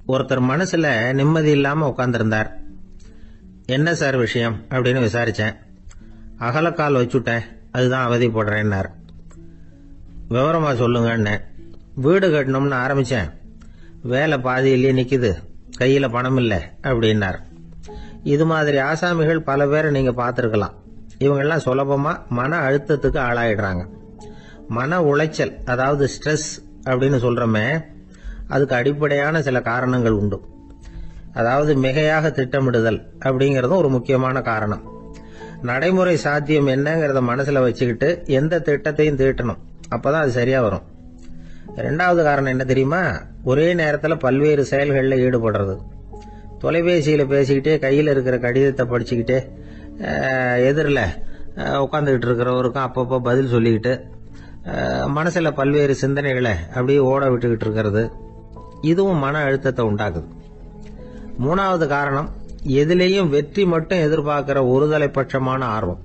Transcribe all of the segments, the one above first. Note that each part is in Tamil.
ஒருத்தர் மனசுல நிம்மதி இல்லாம உட்கார்ந்திருந்தார். என்ன சார் விஷயம் அப்படின்னு விசாரிச்சேன். அகலக்கால் வச்சுட்டேன், அதுதான் அவதிப்படுறேன்னார். விவரமா சொல்லுங்கன்னு. வீடு கட்டணும்னு ஆரம்பிச்சேன், வேலை பாதியிலேயே நிக்குது, கையில பணம் இல்லை அப்படின்னார். இது மாதிரி ஆசாமிகள் பல பேரை நீங்க பார்த்திருக்கலாம். இவங்கெல்லாம் சுலபமா மன அழுத்தத்துக்கு ஆளாயிடுறாங்க. மன உளைச்சல், அதாவது ஸ்ட்ரெஸ் அப்படின்னு சொல்றோமே, அதுக்கு அடிப்படையான சில காரணங்கள் உண்டு. அதாவது மிகையாக திட்டமிடுதல் அப்படிங்கறதும் ஒரு முக்கியமான காரணம். நடைமுறை சாத்தியம் என்னங்கிறத மனசுல வச்சுக்கிட்டு எந்த திட்டத்தையும் தீட்டணும், அப்பதான் அது சரியா வரும். ரெண்டாவது காரணம் என்ன தெரியுமா? ஒரே நேரத்தில் பல்வேறு செயல்களில் ஈடுபடுறது. தொலைபேசியில பேசிக்கிட்டே கையில் இருக்கிற கடிதத்தை படிச்சுக்கிட்டே எதிரில் உட்காந்துக்கிட்டு இருக்கிறவருக்கும் அப்பப்போ பதில் சொல்லிக்கிட்டு மனசுல பல்வேறு சிந்தனைகளை அப்படியே ஓட விட்டுக்கிட்டு இருக்கிறது, இதுவும் மன அழுத்தத்தை உண்டாக்குது. மூணாவது காரணம், எதிலேயும் வெற்றி மட்டும் எதிர்பார்க்கிற ஒருதலை பட்சமான ஆர்வம்.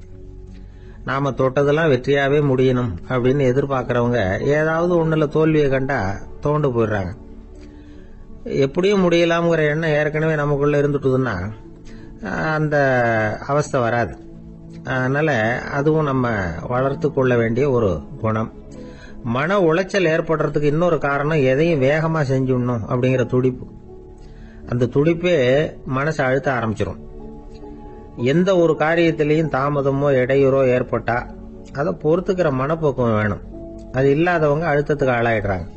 நாம தொட்டதெல்லாம் வெற்றியாவே முடியணும் அப்படின்னு எதிர்பார்க்கிறவங்க ஏதாவது ஒண்ணுல தோல்வியை கண்டா தோண்டு போயிடுறாங்க. எப்படியும் முடியலாம்ங்கிற எண்ணம் ஏற்கனவே நமக்குள்ள இருந்துட்டுதுன்னா அந்த அவஸ்தை வராது. அதனால அதுவும் நம்ம வளர்த்து கொள்ள வேண்டிய ஒரு குணம். மன உளைச்சல் ஏற்படுறதுக்கு இன்னொரு காரணம், எதையும் வேகமா செஞ்சுடணும் அப்படிங்கிற துடிப்பு. அந்த துடிப்பே மனசை அழுத்த ஆரம்பிச்சிடும். எந்த ஒரு காரியத்திலையும் தாமதமோ இடையூறோ ஏற்பட்டா அதை பொறுத்துக்கிற மனப்போக்கம் வேணும். அது இல்லாதவங்க அழுத்தத்துக்கு ஆளாயிடுறாங்க.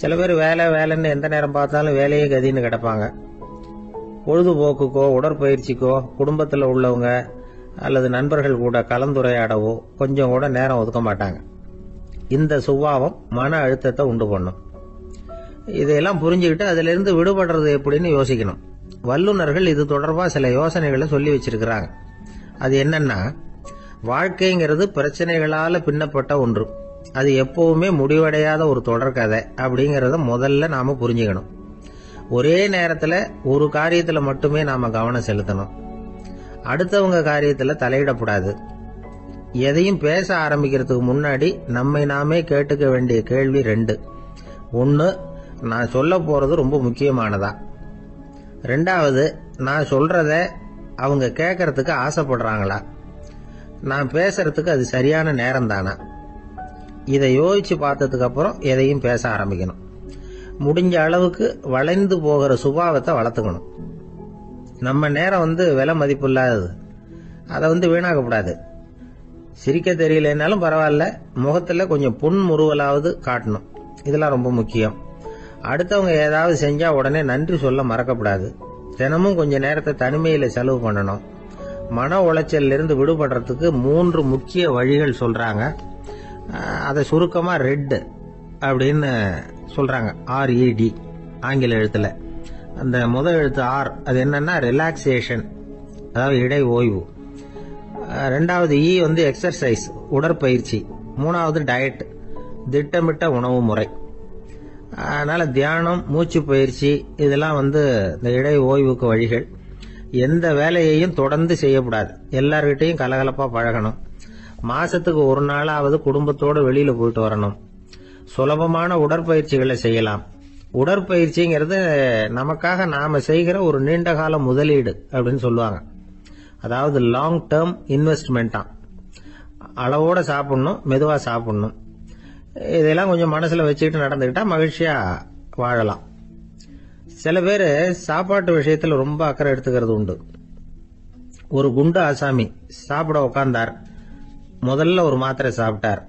சில பேர் வேலைன்னு எந்த நேரம் பார்த்தாலும் வேலையே கதின்னு கிடப்பாங்க. பொழுதுபோக்குக்கோ உடற்பயிற்சிக்கோ குடும்பத்தில் உள்ளவங்க அல்லது நண்பர்கள் கூட கலந்துரையாடவோ கொஞ்சம் கூட நேரம் ஒதுக்க மாட்டாங்க. இந்த சுபாவம் மன அழுத்தத்தை உண்டு பண்ணும். இதையெல்லாம் புரிஞ்சுக்கிட்டு அதிலிருந்து விடுபடுறது எப்படின்னு யோசிக்கணும். வல்லுநர்கள் இது தொடர்பா சில யோசனைகளை சொல்லி வச்சிருக்கிறாங்க. அது என்னன்னா, வாழ்க்கைங்கிறது பிரச்சனைகளால பின்னப்பட்ட ஒன்று. அது எப்பவுமே முடிவடையாத ஒரு தொடர்கதை அப்படிங்கறத முதல்ல நாம புரிஞ்சுக்கணும். ஒரே நேரத்துல ஒரு காரியத்துல மட்டுமே நாம கவனம் செலுத்தணும். அடுத்தவங்க காரியத்துல தலையிடக்கூடாது. எதையும் பேச ஆரம்பிக்கிறதுக்கு முன்னாடி நம்மை நாமே கேட்டுக்க வேண்டிய கேள்வி 2. 1, நான் சொல்ல போறது ரொம்ப முக்கியமானதா? 2வது, நான் சொல்றத அவங்க கேட்கறதுக்கு ஆசைப்படுறாங்களா? நான் பேசுறதுக்கு அது சரியான நேரம் தானா? இதை யோசிச்சு பார்த்ததுக்கு அப்புறம் எதையும் பேச ஆரம்பிக்கணும். முடிஞ்ச அளவுக்கு வளைந்து போகிற சுபாவத்தை வளர்த்துக்கணும். நம்ம நேரம் விலை மதிப்பு இல்லாதது, அதை வீணாக்கக்கூடாது. சிரிக்க தெரியலனாலும் பரவாயில்ல, முகத்துல கொஞ்சம் புன்முறுவலாவது காட்டணும். இதெல்லாம் ரொம்ப முக்கியம். அடுத்தவங்க ஏதாவது செஞ்சா உடனே நன்றி சொல்ல மறக்கப்படாது. தினமும் கொஞ்ச நேரத்தை தனிமையில செலவு பண்ணணும். மன உளைச்சல் இருந்து விடுபடுறதுக்கு 3 முக்கிய வழிகள் சொல்றாங்க. அதை சுருக்கமா ரெட் அப்படின்னு சொல்றாங்க. RED ஆங்கில எழுத்துல. அந்த முதல் எழுத்து R, அது என்னன்னா ரிலாக்ஸேஷன், அதாவது இடை ஓய்வு. 2வது E எக்ஸர்சைஸ், உடற்பயிற்சி. 3வது டயட், திட்டமிட்ட உணவு முறை. அதனால தியானம், மூச்சு பயிற்சி இதெல்லாம் இந்த இடை ஓய்வுக்கு வழிகள். எந்த வேலையையும் தொடர்ந்து செய்யக்கூடாது. எல்லார்கிட்டையும் கலகலப்பா பழகணும். மாசத்துக்கு ஒரு நாளாவது குடும்பத்தோடு வெளியில போயிட்டு வரணும். சுலபமான உடற்பயிற்சிகளை செய்யலாம். உடற்பயிற்சிங்கிறது நமக்காக நாம செய்கிற ஒரு நீண்ட கால முதலீடு அப்படின்னு சொல்லுவாங்க. அதாவது லாங் டேர்ம் இன்வெஸ்ட்மெண்டா. அளவோட சாப்பிடணும், மெதுவா சாப்பிடணும். இதெல்லாம் கொஞ்சம் மனசுல வச்சுக்கிட்டு நடந்துக்கிட்டா மகிழ்ச்சியா வாழலாம். சில பேர் சாப்பாட்டு விஷயத்துல ரொம்ப அக்கறை எடுத்துக்கிறது உண்டு. ஒரு குண்டு ஆசாமி சாப்பிட உட்கார்ந்தார். முதல்ல ஒரு மாத்திரை சாப்பிட்டார்.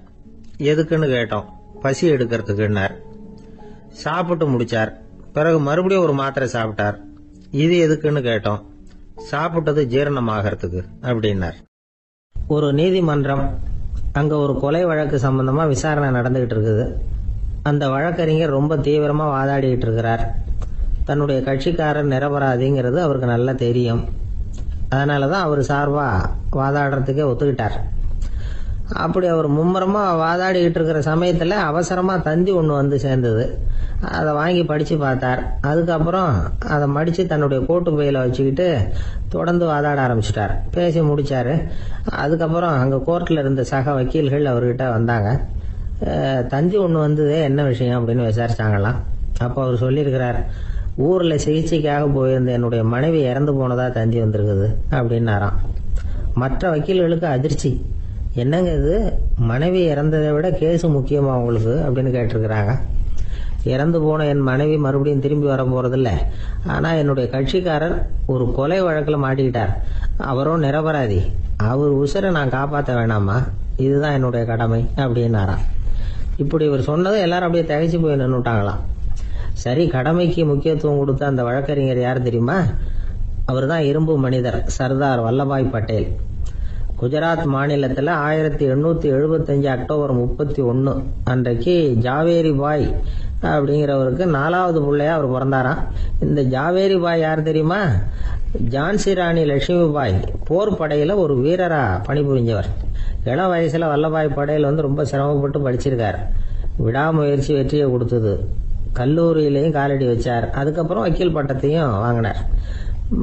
எதுக்குன்னு கேட்டோம். பசி எடுக்கிறதுக்குன்னார். சாப்பிட்டு முடிச்சார். பிறகு மறுபடியும் ஒரு மாத்திரை சாப்பிட்டார். இது எதுக்குன்னு கேட்டோம். சாப்பிட்டது ஜீரணமாகறதுக்கு அப்படின்னார். ஒரு நீதிமன்றம், அங்க ஒரு கொலை வழக்கு சம்பந்தமா விசாரணை நடந்துகிட்டு இருக்குது. அந்த வழக்கறிஞர் ரொம்ப தீவிரமா வாதாடிட்டு இருக்கிறார். தன்னுடைய கட்சிக்காரர் நிரபராதிங்கிறது அவருக்கு நல்லா தெரியும். அதனாலதான் அவர் சார்பா வாதாடுறதுக்கே ஒத்துக்கிட்டார். அப்படி அவர் மும்முரமா வாதாடிக்கிட்டு இருக்கிற சமயத்துல அவசரமா தந்தி ஒண்ணு சேர்ந்தது. அதை வாங்கி படிச்சு பார்த்தார். அதுக்கப்புறம் அதை மடிச்சு தன்னுடைய கோட்டு பையில வச்சுக்கிட்டு தொடர்ந்து வாதாட ஆரம்பிச்சிட்டார். பேசி முடிச்சாரு. அதுக்கப்புறம் அங்க கோர்ட்ல இருந்த சக வக்கீல்கள் அவர்கிட்ட வந்தாங்க. தந்தி ஒண்ணு என்ன விஷயம் அப்படின்னு விசாரிச்சாங்களாம். அப்போ அவர் சொல்லியிருக்கிறார், ஊரில் சிகிச்சைக்காக போயிருந்த என்னுடைய மனைவி இறந்து போனதா தந்தி வந்திருக்குது அப்படின்னாராம். மற்ற வக்கீல்களுக்கு அதிர்ச்சி. என்னங்க இது, மனைவி இறந்ததை விட கேஸு முக்கியமா உங்களுக்கு அப்படின்னு கேட்டிருக்கிறாங்க. இறந்து போன என் மனைவி மறுபடியும் திரும்பி வர போறதில்ல. ஆனால் என்னுடைய கட்சிக்காரர் ஒரு கொலை வழக்கில் மாட்டிக்கிட்டார். அவரும் நிரபராதி. அவர் உசுரை நான் காப்பாற்ற வேணாமா? இதுதான் என்னுடைய கடமை அப்படின்னாராம். இப்படி இவர் சொன்னதும் எல்லாரும் அப்படியே திகைச்சு போய் நின்றுட்டாங்களாம். சரி, கடமைக்கு முக்கியத்துவம் கொடுத்த அந்த வழக்கறிஞர் யார் தெரியுமா? அவர் தான் இரும்பு மனிதர் சர்தார் வல்லபாய் பட்டேல். குஜராத் மாநிலத்தில் 1875 அக்டோபர் 31 அன்றைக்கு ஜாவேரி பாய் அப்படிங்கிறவருக்கு 4வது பிள்ளையா அவர் பிறந்தாராம். இந்த ஜாவேரி பாய் யார் தெரியுமா? ஜான்சி ராணி லட்சுமி பாய் போர் படையில் ஒரு வீரரா பணிபுரிஞ்சவர். இளம் வயசுல வல்லபாய் பட்டேல் ரொம்ப சிரமப்பட்டு படிச்சிருக்கார். விடாமுயற்சி வெற்றியை கொடுத்தது. கல்லூரியிலையும் காலடி வச்சார். அதுக்கப்புறம் வக்கீல் பட்டத்தையும் வாங்கினார்.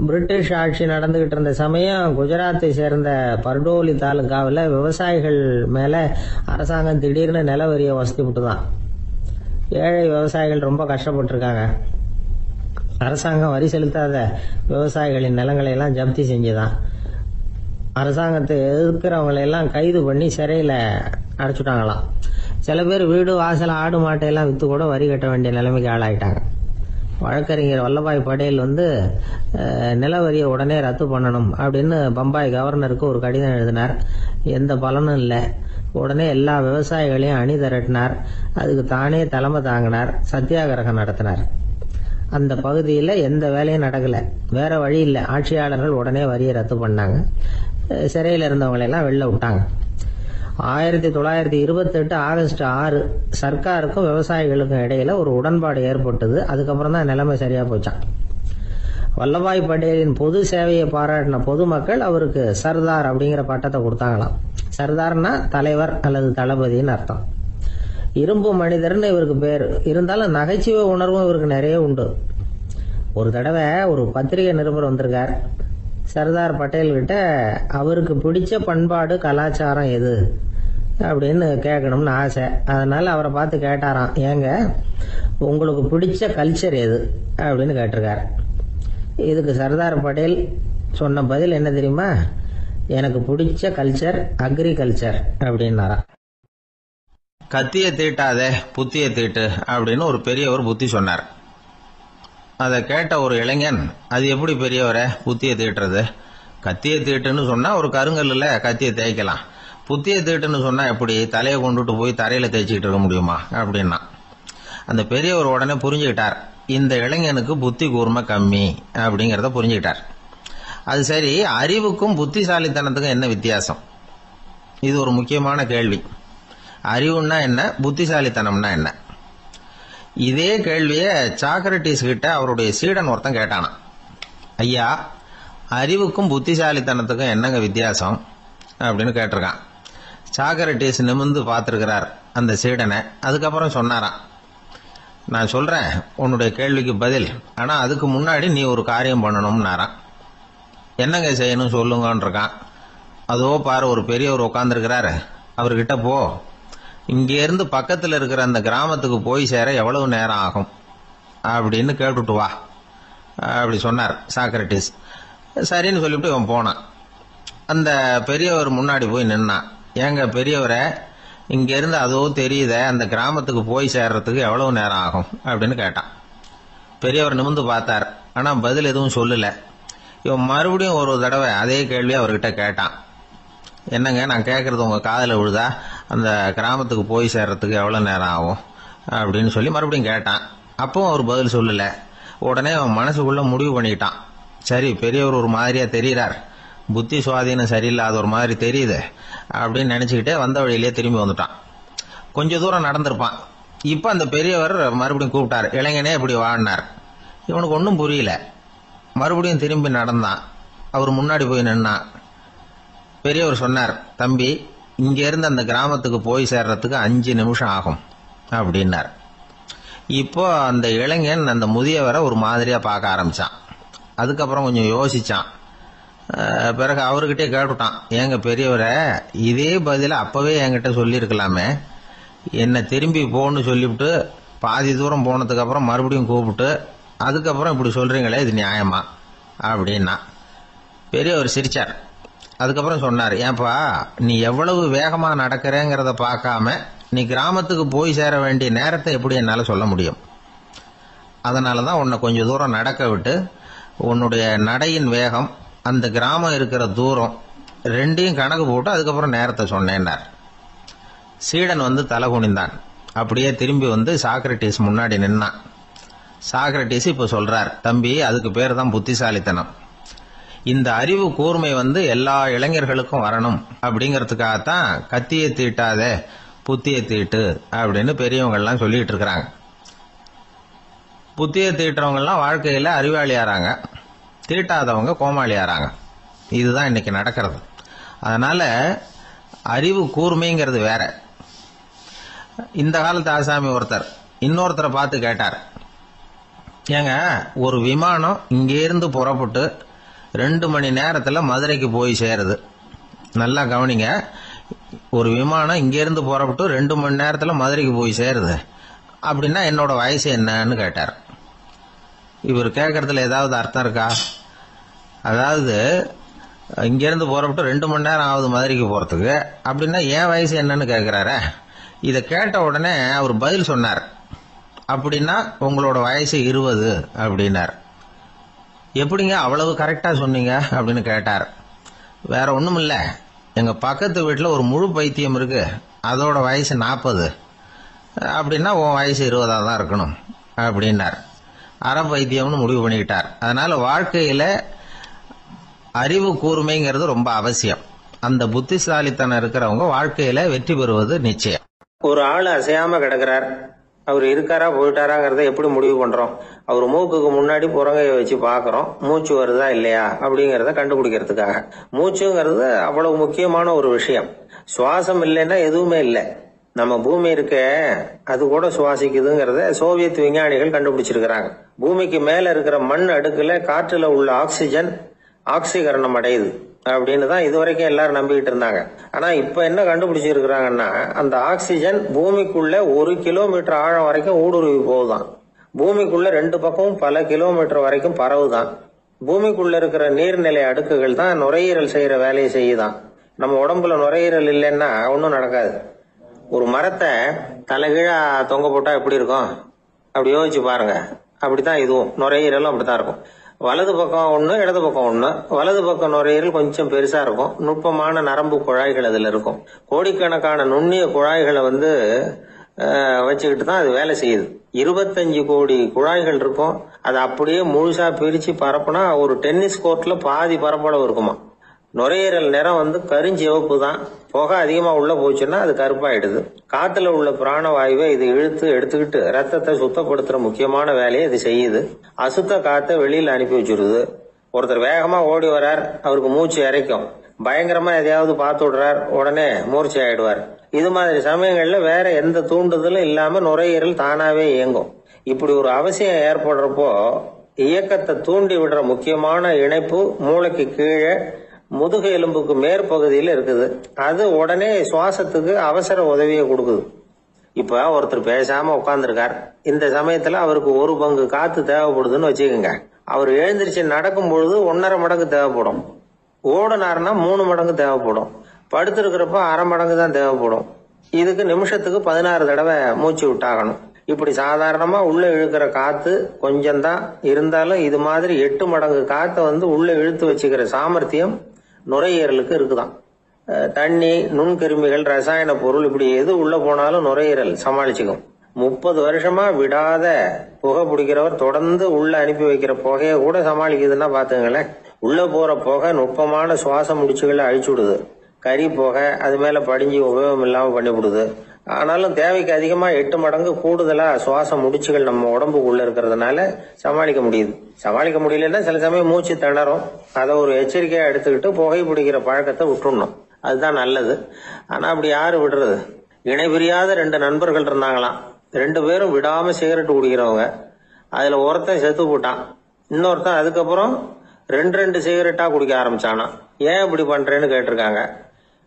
பிரிட்டிஷ் ஆட்சி நடந்துகிட்டு இருந்த சமயம் குஜராத்தை சேர்ந்த பர்டோலி தாலுகாவில் விவசாயிகள் மேல அரசாங்கம் திடீர்னு நில வரியை வசதி விட்டுதான். ஏழை விவசாயிகள் ரொம்ப கஷ்டப்பட்டிருக்காங்க. அரசாங்கம் வரி செலுத்தாத விவசாயிகளின் நிலங்களை எல்லாம் ஜப்தி செஞ்சுதான். அரசாங்கத்தை எதிர்க்கிறவங்களை எல்லாம் கைது பண்ணி சிறையில் அடைச்சுட்டாங்களாம். சில பேர் வீடு வாசல் ஆடு மாட்டையெல்லாம் விற்று கூட வரி கட்ட வேண்டிய நிலைமைக்கு ஆளாயிட்டாங்க. வழக்கறிஞர் வல்லபாய் பட்டேல் நில வரியை உடனே ரத்து பண்ணணும் அப்படின்னு பம்பாய் கவர்னருக்கு ஒரு கடிதம் எழுதினார். எந்த பலனும் இல்லை. உடனே எல்லா விவசாயிகளையும் அணி திரட்டினார். அதுக்கு தானே தலைமை தாங்கினார். சத்தியாகிரகம் நடத்தினார். அந்த பகுதியில் எந்த வேலையும் நடக்கலை. வேற வழி இல்லை. ஆட்சியாளர்கள் உடனே வரியை ரத்து பண்ணாங்க. சிறையில் இருந்தவங்களெல்லாம் வெளில விட்டாங்க. 1928 ஆகஸ்ட் 6 சர்க்காருக்கும் விவசாயிகளுக்கும் இடையில ஒரு உடன்பாடு ஏற்பட்டது. அதுக்கப்புறம் தான் நிலைமை சரியா போச்சான். வல்லபாய் பட்டேலின் பொது சேவையை பாராட்டின பொதுமக்கள் அவருக்கு சர்தார் அப்படிங்கிற பட்டத்தை கொடுத்தாங்களாம். சர்தார்னா தலைவர் அல்லது தளபதினு அர்த்தம். இரும்பு மனிதர்னு இவருக்கு பேர். இருந்தாலும் நகைச்சுவை உணர்வும் இவருக்கு நிறைய உண்டு. ஒரு தடவை ஒரு பத்திரிகை நிருபர் வந்திருக்கார். சர்தார் பட்டேல் கிட்ட அவருக்கு பிடிச்ச பண்பாடு கலாச்சாரம் எது அப்படின்னு கேட்கணும்னு ஆசை. அதனால அவரை பார்த்து கேட்டாராம், ஏங்க உங்களுக்கு பிடிச்ச கல்ச்சர் எது அப்படின்னு கேட்டிருக்காரு. இதுக்கு சர்தார் பட்டேல் சொன்ன பதில் என்ன தெரியுமா? எனக்கு பிடிச்ச கல்ச்சர் அக்ரிகல்ச்சர் அப்படின்னாராம். கத்திய தீட்டாதே புத்திய தீட்டு அப்படின்னு ஒரு பெரியவர் புத்தி சொன்னார். அதை கேட்ட ஒரு இளைஞன், அது எப்படி பெரியவரை புத்திய தீட்டுறது? கத்திய தீட்டுன்னு சொன்னா ஒரு கருங்கல்ல கத்திய தேய்க்கலாம். புத்திய தீட்டுன்னு சொன்னா எப்படி தலையை கொண்டுட்டு போய் தரையில தேய்ச்சிக்கிட்டு இருக்க முடியுமா அப்படின்னா. அந்த பெரியவர் உடனே புரிஞ்சுக்கிட்டார், இந்த இளைஞனுக்கு புத்தி கூர்மை கம்மி அப்படிங்கறத புரிஞ்சுக்கிட்டார். அது சரி, அறிவுக்கும் புத்திசாலித்தனத்துக்கும் என்ன வித்தியாசம்? இது ஒரு முக்கியமான கேள்வி. அறிவுன்னா என்ன, புத்திசாலித்தனம்னா என்ன? இதே கேள்வியை சாக்ரட்டிஸ் கிட்ட அவருடைய சீடன் ஒருத்தன் கேட்டானான். ஐயா, அறிவுக்கும் புத்திசாலித்தனத்துக்கும் என்னங்க வித்தியாசம் அப்படின்னு கேட்டிருக்கான். சாக்ரட்டிஸ் நிமிர்ந்து பார்த்திருக்கிறார் அந்த சீடனை. அதுக்கப்புறம் சொன்னாராம், நான் சொல்றேன் உன்னுடைய கேள்விக்கு பதில், ஆனா அதுக்கு முன்னாடி நீ ஒரு காரியம் பண்ணணும்னாராம். என்னங்க செய்யணும் சொல்லுங்கன்னு இருக்கான். அதோ பாரு, ஒரு பெரியவர் உட்காந்துருக்கிறாரு, அவர்கிட்ட போ, இங்கேருந்து பக்கத்தில் இருக்கிற அந்த கிராமத்துக்கு போய் சேர எவ்வளவு நேரம் ஆகும் அப்படின்னு கேட்டுட்டு வா அப்படி சொன்னார் சாக்ரட்டிஸ். சரின்னு சொல்லிவிட்டு இவன் போனான். அந்த பெரியவர் முன்னாடி போய் நின்னான். ஏங்க பெரியவரை, இங்கேருந்து அதோ தெரியுத அந்த கிராமத்துக்கு போய் சேர்றதுக்கு எவ்வளவு நேரம் ஆகும் அப்படின்னு கேட்டான். பெரியவர் நிமிர்ந்து பார்த்தார். ஆனால் பதில் எதுவும் சொல்லல. இவன் மறுபடியும் ஒரு தடவை அதே கேள்வி அவர்கிட்ட கேட்டான். என்னங்க, நான் கேட்கறது உங்க காதில் விழுதா? அந்த கிராமத்துக்கு போய் சேர்றதுக்கு எவ்வளோ நேரம் ஆகும் அப்படின்னு சொல்லி மறுபடியும் கேட்டான். அப்பவும் அவர் பதில் சொல்லல. உடனே அவன் மனசுக்குள்ள முடிவு பண்ணிக்கிட்டான், சரி பெரியவர் ஒரு மாதிரியா தெரிகிறார், புத்தி சுவாதீனம் சரியில்லாத ஒரு மாதிரி தெரியுது அப்படின்னு நினைச்சுக்கிட்டே வந்த வழியிலே திரும்பி வந்துட்டான். கொஞ்ச தூரம் நடந்திருப்பான். இப்ப அந்த பெரியவர் மறுபடியும் கூப்பிட்டார், இளைஞனே இப்படி வாடினார். இவனுக்கு ஒன்றும் புரியல. மறுபடியும் திரும்பி நடந்தான். அவர் முன்னாடி போய் நின்னான். பெரியவர் சொன்னார், தம்பி, இங்க இருந்து அந்த கிராமத்துக்கு போய் சேர்றதுக்கு 5 நிமிஷம் ஆகும் அப்படின்னார். இப்போ அந்த இளைஞன் அந்த முதியவரை ஒரு மாதிரியா பார்க்க ஆரம்பிச்சான். அதுக்கப்புறம் கொஞ்சம் யோசிச்சான். பிறகு அவர்கிட்டே கேட்டுட்டான், ஏங்க பெரியவரை, இதே பதில அப்பவே என்கிட்ட சொல்லியிருக்கலாமே, என்ன திரும்பி போன்னு சொல்லிவிட்டு பாதி தூரம் போனதுக்கு அப்புறம் மறுபடியும் கூப்பிட்டு அதுக்கப்புறம் இப்படி சொல்றீங்களே இது நியாயமா அப்படின்னா பெரியவர் சிரிச்சார். அதுக்கப்புறம் சொன்னார், ஏன்பா நீ எவ்வளவு வேகமா நடக்கிறேங்கிறத பார்க்காம நீ கிராமத்துக்கு போய் சேர வேண்டிய நேரத்தை எப்படி என்னால சொல்ல முடியும்? அதனாலதான் உன்னை கொஞ்சம் தூரம் நடக்க விட்டு உன்னுடைய நடையின் வேகம், அந்த கிராமம் இருக்கிற தூரம் ரெண்டையும் கணக்கு போட்டு அதுக்கப்புறம் நேரத்தை சொன்னேன்னார். சீடன் தலை குனிந்தான். அப்படியே திரும்பி சாக்ரட்டிஸ் முன்னாடி நின்னான். சாக்ரட்டிஸ் இப்ப சொல்றார், தம்பி அதுக்கு பேர் தான் புத்திசாலித்தனம். இந்த அறிவு கூர்மை எல்லா இளைஞர்களுக்கும் வரணும் அப்படிங்கறதுக்காகத்தான் கத்தியை தீட்டாதே புத்தியை தீட்டு அப்படின்னு பெரியவங்க எல்லாம் சொல்லிட்டு இருக்கிறாங்க. புத்தியை தீட்டுறவங்க எல்லாம் வாழ்க்கையில அறிவாளி ஆறாங்க, தீட்டாதவங்க கோமாளி ஆறாங்க. இதுதான் இன்னைக்கு நடக்கிறது. அதனால அறிவு கூர்மைங்கிறது வேற. இந்த காலத்து ஆசாமி ஒருத்தர் இன்னொருத்தரை பார்த்து கேட்டார், ஏங்க ஒரு விமானம் இங்கேருந்து புறப்பட்டு 2 மணி நேரத்தில் மதுரைக்கு போய் சேருது. நல்லா கவனிங்க, ஒரு விமானம் இங்கேருந்து புறப்பட்டு 2 மணி நேரத்தில் மதுரைக்கு போய் சேருது அப்படின்னா என்னோட வயசு என்னன்னு கேட்டார். இவர் கேட்கறதுல ஏதாவது அர்த்தம் இருக்கா? அதாவது இங்கேருந்து புறப்பட்டு 2 மணி நேரம் ஆகுது மதுரைக்கு போகிறதுக்கு, அப்படின்னா என் வயசு என்னன்னு கேட்குறாரு. இதை கேட்ட உடனே அவர் பதில் சொன்னார், அப்படின்னா உங்களோட வயசு 20 அப்படின்னார். எப்படிங்க அவ்வளவு கரெக்டா சொன்னீங்க அப்படின்னு கேட்டார். வேற ஒண்ணும் இல்ல, எங்க பக்கத்து வீட்டுல ஒரு முழு பைத்தியம் இருக்கு, அதோட வயசு 40, அப்படின்னா உன் வயசு 20 தான் இருக்கணும் அப்படின்னார். அரை பைத்தியம்னு முடிவு பண்ணிக்கிட்டார். அதனால வாழ்க்கையில அறிவு கூர்மைங்கிறது ரொம்ப அவசியம். அந்த புத்திசாலித்தனம் இருக்கிறவங்க வாழ்க்கையில வெற்றி பெறுவது நிச்சயம். ஒரு ஆள் அசையாம கிடக்கிறார், அவர் இருக்காரா போயிட்டாராங்கிறத எப்படி முடிவு பண்றோம்? அவர் மூக்குக்கு முன்னாடி புறங்கைய வச்சு பாக்குறோம், மூச்சு வருதா இல்லையா அப்படிங்கறத கண்டுபிடிக்கிறதுக்காக. மூச்சுங்கிறது அவ்வளவு முக்கியமான ஒரு விஷயம். சுவாசம் இல்லைன்னா எதுவுமே இல்லை. நம்ம பூமி இருக்க அது கூட சுவாசிக்குதுங்கிறத சோவியத் விஞ்ஞானிகள் கண்டுபிடிச்சிருக்கிறாங்க. பூமிக்கு மேல இருக்கிற மண் அடுக்குல காற்றுல உள்ள ஆக்சிஜன் ஆக்சிகரணம் அடையுது அப்படின்னு தான் இதுவரைக்கும் எல்லாரும் நம்பிக்கிட்டு இருந்தாங்க. ஆனா இப்ப என்ன கண்டுபிடிச்சிருக்கிறாங்கன்னா, அந்த ஆக்சிஜன் பூமிக்குள்ள 1 கிலோமீட்டர் ஆழம் வரைக்கும் ஊடுருவி போகுதான். பூமிக்குள்ள 2 பக்கமும் பல கிலோமீட்டர் வரைக்கும் பரவுதான். பூமிக்குள்ள இருக்கிற நீர்நிலை அடுக்குகள் தான் நுரையீரல் செய்யற வேலையை செய்யுதான். நம்ம உடம்புல நுரையீரல் இல்லைன்னா ஒன்றும் நடக்காது. ஒரு மரத்தை தலைகீழா தொங்க போட்டா எப்படி இருக்கும் அப்படி யோசிச்சு பாருங்க. அப்படித்தான் இதுவும், நுரையீரலும் அப்படித்தான் இருக்கும். வலது பக்கம் ஒண்ணு, இடது பக்கம் ஒண்ணு. வலது பக்கம் நுரையீரல் கொஞ்சம் பெருசா இருக்கும், நுட்பமான நரம்பு குழாய்கள் அதுல இருக்கும். கோடிக்கணக்கான நுண்ணிய குழாய்களை வச்சுக்கிட்டு தான் அது வேலை செய்யுது. 25 கோடி குழாய்கள் இருக்கும். அதை அப்படியே முழுசா பிரிச்சு பரப்புனா ஒரு டென்னிஸ் கோர்ட்ல பாதி பரப்பளவு இருக்குமா. நுரையீரல் நிறம் கருஞ்சிவப்பு தான். புகை அதிகமா உள்ள போச்சுன்னா அது கருப்பாயிடுது. காத்துல உள்ள பிராணவாயுவை இது இழுத்து எடுத்துக்கிட்டு ரத்தத்தை சுத்தப்படுத்துற முக்கியமான வேலையை இது செய்யுது. அசுத்த காத்தை வெளியில அனுப்பி வச்சிருது. ஒருத்தர் வேகமா ஓடி வர்றார், அவருக்கு மூச்சு இறைக்கும். பயங்கரமா எதையாவது பார்த்து விடுறார், உடனே மூர்ச்சி ஆயிடுவார். இது மாதிரி சமயங்கள்ல வேற எந்த தூண்டுதலும் இல்லாம நுரையீரல் தானாவே இயங்கும். இப்படி ஒரு அவசியம் ஏற்படுறப்போ இயக்கத்தை தூண்டி விடுற முக்கியமான இணைப்பு மூளைக்கு கீழே முதுகு எலும்புக்கு மேற்பகுதியில இருக்குது. அது உடனே சுவாசத்துக்கு அவசர உதவியை கொடுக்குது. இப்ப ஒருத்தர் பேசாம உட்கார்ந்துருக்கார். இந்த சமயத்துல அவருக்கு 1 பங்கு காத்து தேவைப்படுதுன்னு வச்சுக்கோங்க. அவர் எழுந்திருச்சு நடக்கும் பொழுது 1.5 மடங்கு தேவைப்படும். ஓடுனாருன்னா 3 மடங்கு தேவைப்படும். படுத்திருக்கிறப்ப அரை மடங்கு தான் தேவைப்படும். இதுக்கு நிமிஷத்துக்கு 16 தடவை மூச்சு விட்டாகணும். இப்படி சாதாரணமா உள்ள இழுக்கிற காத்து கொஞ்சம் தான் இருந்தாலும் இது மாதிரி 8 மடங்கு காத்தை உள்ள இழுத்து வச்சுக்கிற சாமர்த்தியம் நுரையீரலுக்கு இருக்குதான். தண்ணி, நுண்கிருமிகள், ரசாயன பொருள் இப்படி எது உள்ள போனாலும் நுரையீரல் சமாளிச்சுக்கும். 30 வருஷமா விடாத புகை பிடிக்கிறவர் தொடர்ந்து உள்ள அனுப்பி வைக்கிற புகையை கூட சமாளிக்குதுன்னா பாத்துங்களேன். உள்ள போற புகை நுட்பமான சுவாச முடிச்சுகளை அழிச்சு விடுது. கறி புகை அது மேல படிஞ்சு உபயோகம் இல்லாம பண்ணிவிடுது. ஆனாலும் தேவைக்கு அதிகமா 8 மடங்கு கூடுதலா சுவாச முடிச்சுகள் நம்ம உடம்புக்குள்ள இருக்கிறதுனால சமாளிக்க முடியுது. சமாளிக்க முடியலன்னா சில சமயம் மூச்சு திணறும். அதை ஒரு எச்சரிக்கையா எடுத்துக்கிட்டு புகை பிடிக்கிற பழக்கத்தை விட்டுடணும். அதுதான் நல்லது. ஆனா அப்படி யாரு விடுறது? இணை பிரியாத 2 நண்பர்கள் இருந்தாங்களாம். 2 பேரும் விடாம சிகரெட் குடிக்கிறவங்க. அதுல ஒருத்தன் செத்து போட்டான். இன்னொருத்தன் அதுக்கப்புறம் 2 சிகரெட்டா குடிக்க ஆரம்பிச்சானா. ஏன் இப்படி பண்றேன்னு கேட்டிருக்காங்க.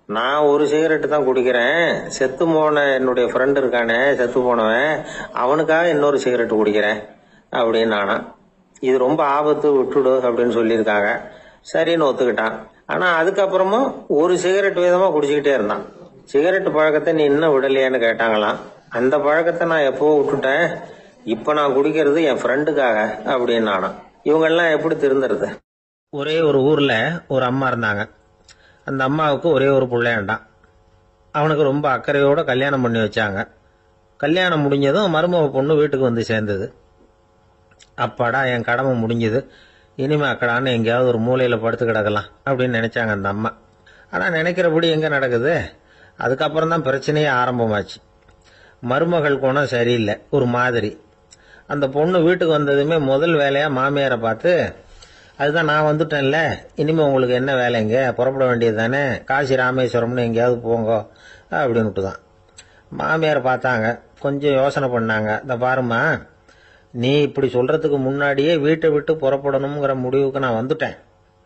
நான் 1 சிகரெட்டு தான் குடிக்கிறேன், செத்து போன என்னுடைய ஃப்ரெண்டு இருக்கானே செத்து போனவன், அவனுக்காக இன்னொரு சிகரெட்டு குடிக்கிறேன் அப்படின்னு நானா. இது ரொம்ப ஆபத்து, விட்டுடு அப்படின்னு சொல்லியிருக்காங்க. சரின்னு ஒத்துக்கிட்டான். ஆனா அதுக்கப்புறமும் ஒரு சிகரெட் வீதமா குடிச்சுக்கிட்டே இருந்தான். சிகரெட் பழக்கத்தை நீ இன்னும் விடலையான்னு கேட்டாங்களாம். அந்த பழக்கத்தை நான் எப்பவும் விட்டுட்டேன், இப்ப நான் குடிக்கிறது என் ஃப்ரெண்டுக்காக அப்படின்னு நானும். இவங்கெல்லாம் எப்படி திருந்துறது? ஒரே ஒரு ஊர்ல ஒரு அம்மா இருந்தாங்க. அந்த அம்மாவுக்கு ஒரே ஒரு பிள்ளையாண்டான். அவனுக்கு ரொம்ப அக்கறையோட கல்யாணம் பண்ணி வச்சாங்க. கல்யாணம் முடிஞ்சதும் மருமக பொண்ணு வீட்டுக்கு வந்து சேர்ந்தது. அப்பாடா, என் கடமை முடிஞ்சது, இனிமே அக்கடான்னு எங்கேயாவது ஒரு மூலையில படுத்து கிடக்கலாம் அப்படின்னு நினைச்சாங்க அந்த அம்மா. ஆனா நினைக்கிறபடி எங்க நடக்குது? அதுக்கப்புறம் தான் பிரச்சனையே ஆரம்பமாச்சு. மருமகள் குணம் சரியில்லை, ஒரு மாதிரி. அந்த பொண்ணு வீட்டுக்கு வந்ததுமே முதல் வேலையா மாமியாரை பார்த்து, அதுதான் நான் வந்துட்டேன்ல, இனிமே உங்களுக்கு என்ன வேலைங்க, புறப்பட வேண்டியது தானே, காசி ராமேஸ்வரம்னு எங்கேயாவது போங்க அப்படின்னுட்டு தான். மாமியார் பார்த்தாங்க, கொஞ்சம் யோசனை பண்ணாங்க. இந்த பாருமா, நீ இப்படி சொல்றதுக்கு முன்னாடியே வீட்டை விட்டு புறப்படணுங்கிற முடிவுக்கு நான் வந்துட்டேன்.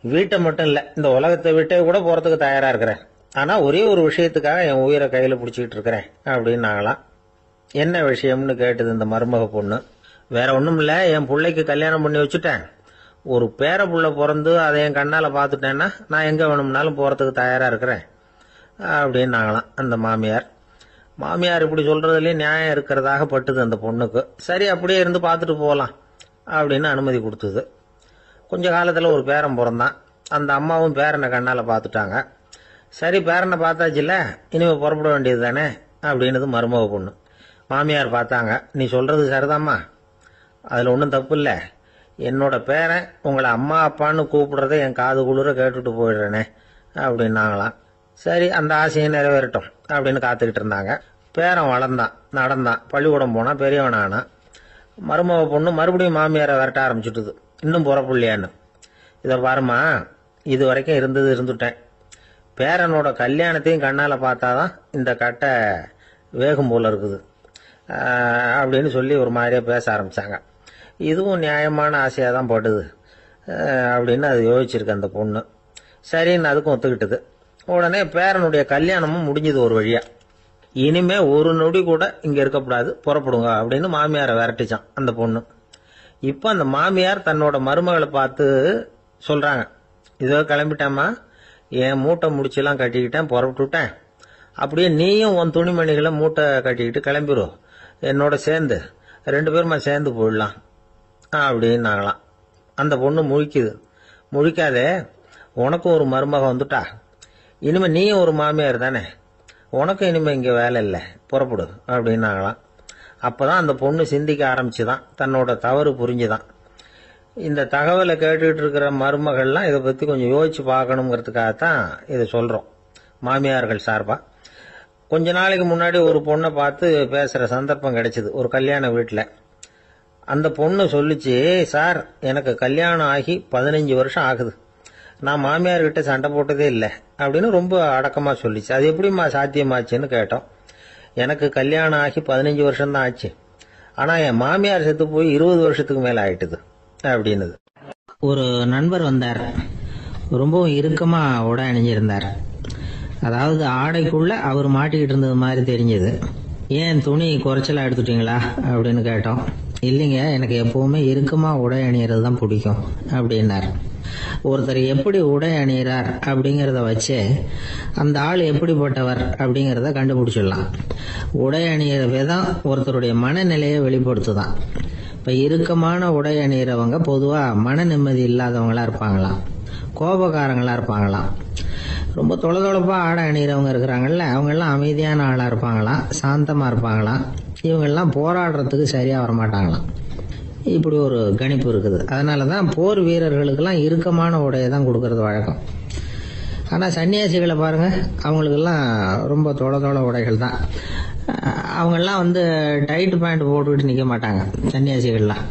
வீட்டை மட்டும் இல்ல, இந்த உலகத்தை விட்டே கூட போறதுக்கு தயாரா இருக்கிறேன். ஆனா ஒரே ஒரு விஷயத்துக்காக என் உயிரை கையில பிடிச்சிக்கிட்டு இருக்கிறேன் அப்படின்னாங்களாம். என்ன விஷயம்னு கேட்டது இந்த மருமக பொண்ணு. வேற ஒண்ணும் இல்ல, என் பிள்ளைக்கு கல்யாணம் பண்ணி வச்சுட்டேன். ஒரு பேர புள்ள பிறந்து அதை என் கண்ணால பாத்துட்டேன்னா நான் எங்க வேணும்னாலும் போறதுக்கு தயாரா இருக்கிறேன் அப்படின்னாங்களாம் அந்த மாமியார். மாமியார் இப்படி சொல்றதுலயே நியாயம் இருக்கிறதாக பட்டுது அந்த பொண்ணுக்கு. சரி, அப்படியே இருந்து பார்த்துட்டு போகலாம் அப்படின்னு அனுமதி கொடுத்தது. கொஞ்ச காலத்துல ஒரு பேரன் பிறந்தான். அந்த அம்மாவும் பேரனை கண்ணால பாத்துட்டாங்க. சரி, பேரனை பார்த்தாச்சுல்ல, இனிமே புறப்பட வேண்டியது தானே அப்படின்னது மருமக பொண்ணு. மாமியார் பார்த்தாங்க, நீ சொல்றது சரிதாம்மா, அதுல ஒன்றும் தப்பு இல்லை. என்னோட பேரன் உங்களை அம்மா அப்பான்னு கூப்பிடுறத என் காது குளிர கேட்டுட்டு போயிடுறேனே அப்படின்னாங்களாம். சரி, அந்த ஆசையை நிறைவேறட்டும் அப்படின்னு காத்துக்கிட்டு இருந்தாங்க. பேரன் வளர்ந்தான், நடந்தான், பள்ளிக்கூடம் போனா, பெரியவனானா. மருமக பொண்ணு மறுபடியும் மாமியாரை விரட்ட ஆரம்பிச்சுட்டுது, இன்னும் புறப்புள்ளையான்னு. இதை பாருமா, இது வரைக்கும் இருந்துட்டேன். பேரனோட கல்யாணத்தையும் கண்ணால பார்த்தாதான் இந்த கட்டை வேகும் போல இருக்குது அப்படின்னு சொல்லி ஒரு மாதிரியா பேச ஆரம்பிச்சாங்க. இதுவும் நியாயமான ஆசையா தான் போட்டுது அப்படின்னு அது யோசிச்சிருக்கு அந்த பொண்ணு. சரின்னு அதுக்கும் ஒத்துக்கிட்டது. உடனே பேரனுடைய கல்யாணமும் முடிஞ்சது ஒரு வழியா. இனிமே ஒரு நொடி கூட இங்க இருக்கக்கூடாது, புறப்படுங்க அப்படின்னு மாமியாரை விரட்டிச்சான் அந்த பொண்ணு. இப்ப அந்த மாமியார் தன்னோட மருமகளை பார்த்து சொல்றாங்க, இதோ கிளம்பிட்டாமா, என் மூட்டை முடிச்செல்லாம் கட்டிக்கிட்டேன், புறப்பட்டுட்டேன். அப்படியே நீயும் உன் துணிமணிகளை மூட்டை கட்டிக்கிட்டு கிளம்பிடும், என்னோட சேர்ந்து 2 பேருமா சேர்ந்து போயிடலாம் அப்படின்னாங்களாம். அந்த பொண்ணு முழிக்குது. முழிக்காதே, உனக்கும் ஒரு மருமக வந்துட்டா, இனிமே நீயும் ஒரு மாமியார் தானே, உனக்கும் இனிமே இங்க வேலை இல்லை, புறப்படு அப்படின்னாங்களாம். அப்பதான் அந்த பொண்ணு சிந்திக்க ஆரம்பிச்சுதான், தன்னோட தவறு புரிஞ்சுதான். இந்த தகவலை கேட்டுட்டு இருக்கிற மருமகள்லாம் இதை பத்தி கொஞ்சம் யோசிச்சு பார்க்கணுங்கிறதுக்காகத்தான் இதை சொல்றோம் மாமியார்கள் சார்பா. கொஞ்ச நாளைக்கு முன்னாடி ஒரு பொண்ணை பார்த்து பேசுற சந்தர்ப்பம் கிடைச்சது ஒரு கல்யாண வீட்டுல. அந்த பொண்ணு சொல்லிச்சு, சார், எனக்கு கல்யாணம் ஆகி 15 வருஷம் ஆகுது, நான் மாமியார்கிட்ட சண்டை போட்டதே இல்லை அப்படின்னு ரொம்ப அடக்கமா சொல்லிச்சு. அது எப்படிமா சாத்தியமாச்சுன்னு கேட்டோம். எனக்கு கல்யாணம் ஆகி 15 வருஷம் தான் ஆச்சு, ஆனா என் மாமியார் செத்து போய் 20 வருஷத்துக்கு மேல ஆயிட்டுது அப்படின்னுது. ஒரு நண்பர் வந்தார், ரொம்பவும் இறுக்கமா உடை அணிஞ்சிருந்தார். அதாவது ஆடைக்குள்ள அவர் மாட்டிக்கிட்டு இருந்தது மாதிரி தெரிஞ்சது. ஏன் துணி குறைச்சலா எடுத்துட்டீங்களா அப்படின்னு கேட்டோம். இல்லைங்க, எனக்கு எப்பவுமே இறுக்கமா உடை அணியறது தான் பிடிக்கும் அப்படின்னார். ஒருத்தர் எப்படி உடை அணிகிறார் அப்படிங்கறத வச்சு அந்த ஆள் எப்படிப்பட்டவர் அப்படிங்கறத கண்டுபிடிச்சிடலாம். உடை அணிகிற விதம் ஒருத்தருடைய மனநிலையை வெளிப்படுத்துதான். இப்ப இறுக்கமான உடை அணிகிறவங்க பொதுவா மன நிம்மதி இல்லாதவங்களா இருப்பாங்களாம், கோபக்காரங்களா இருப்பாங்களாம். ரொம்ப தொலைதொலைப்பா ஆடை அணிகிறவங்க இருக்கிறாங்கல்ல, அவங்க எல்லாம் அமைதியான ஆளா இருப்பாங்களாம், சாந்தமா இருப்பாங்களாம். இவங்கெல்லாம் போராடுறதுக்கு சரியா வரமாட்டாங்களாம். இப்படி ஒரு கணிப்பு இருக்குது. அதனாலதான் போர் வீரர்களுக்கெல்லாம் இறுக்கமான உடையை தான் கொடுக்கறது வழக்கம். ஆனா சன்னியாசிகளை பாருங்க, அவங்களுக்கெல்லாம் ரொம்ப தொலை உடைகள் தான். அவங்கெல்லாம் டைட் பேண்ட் போட்டுக்கிட்டு நிக்க மாட்டாங்க சன்னியாசிகள்லாம்.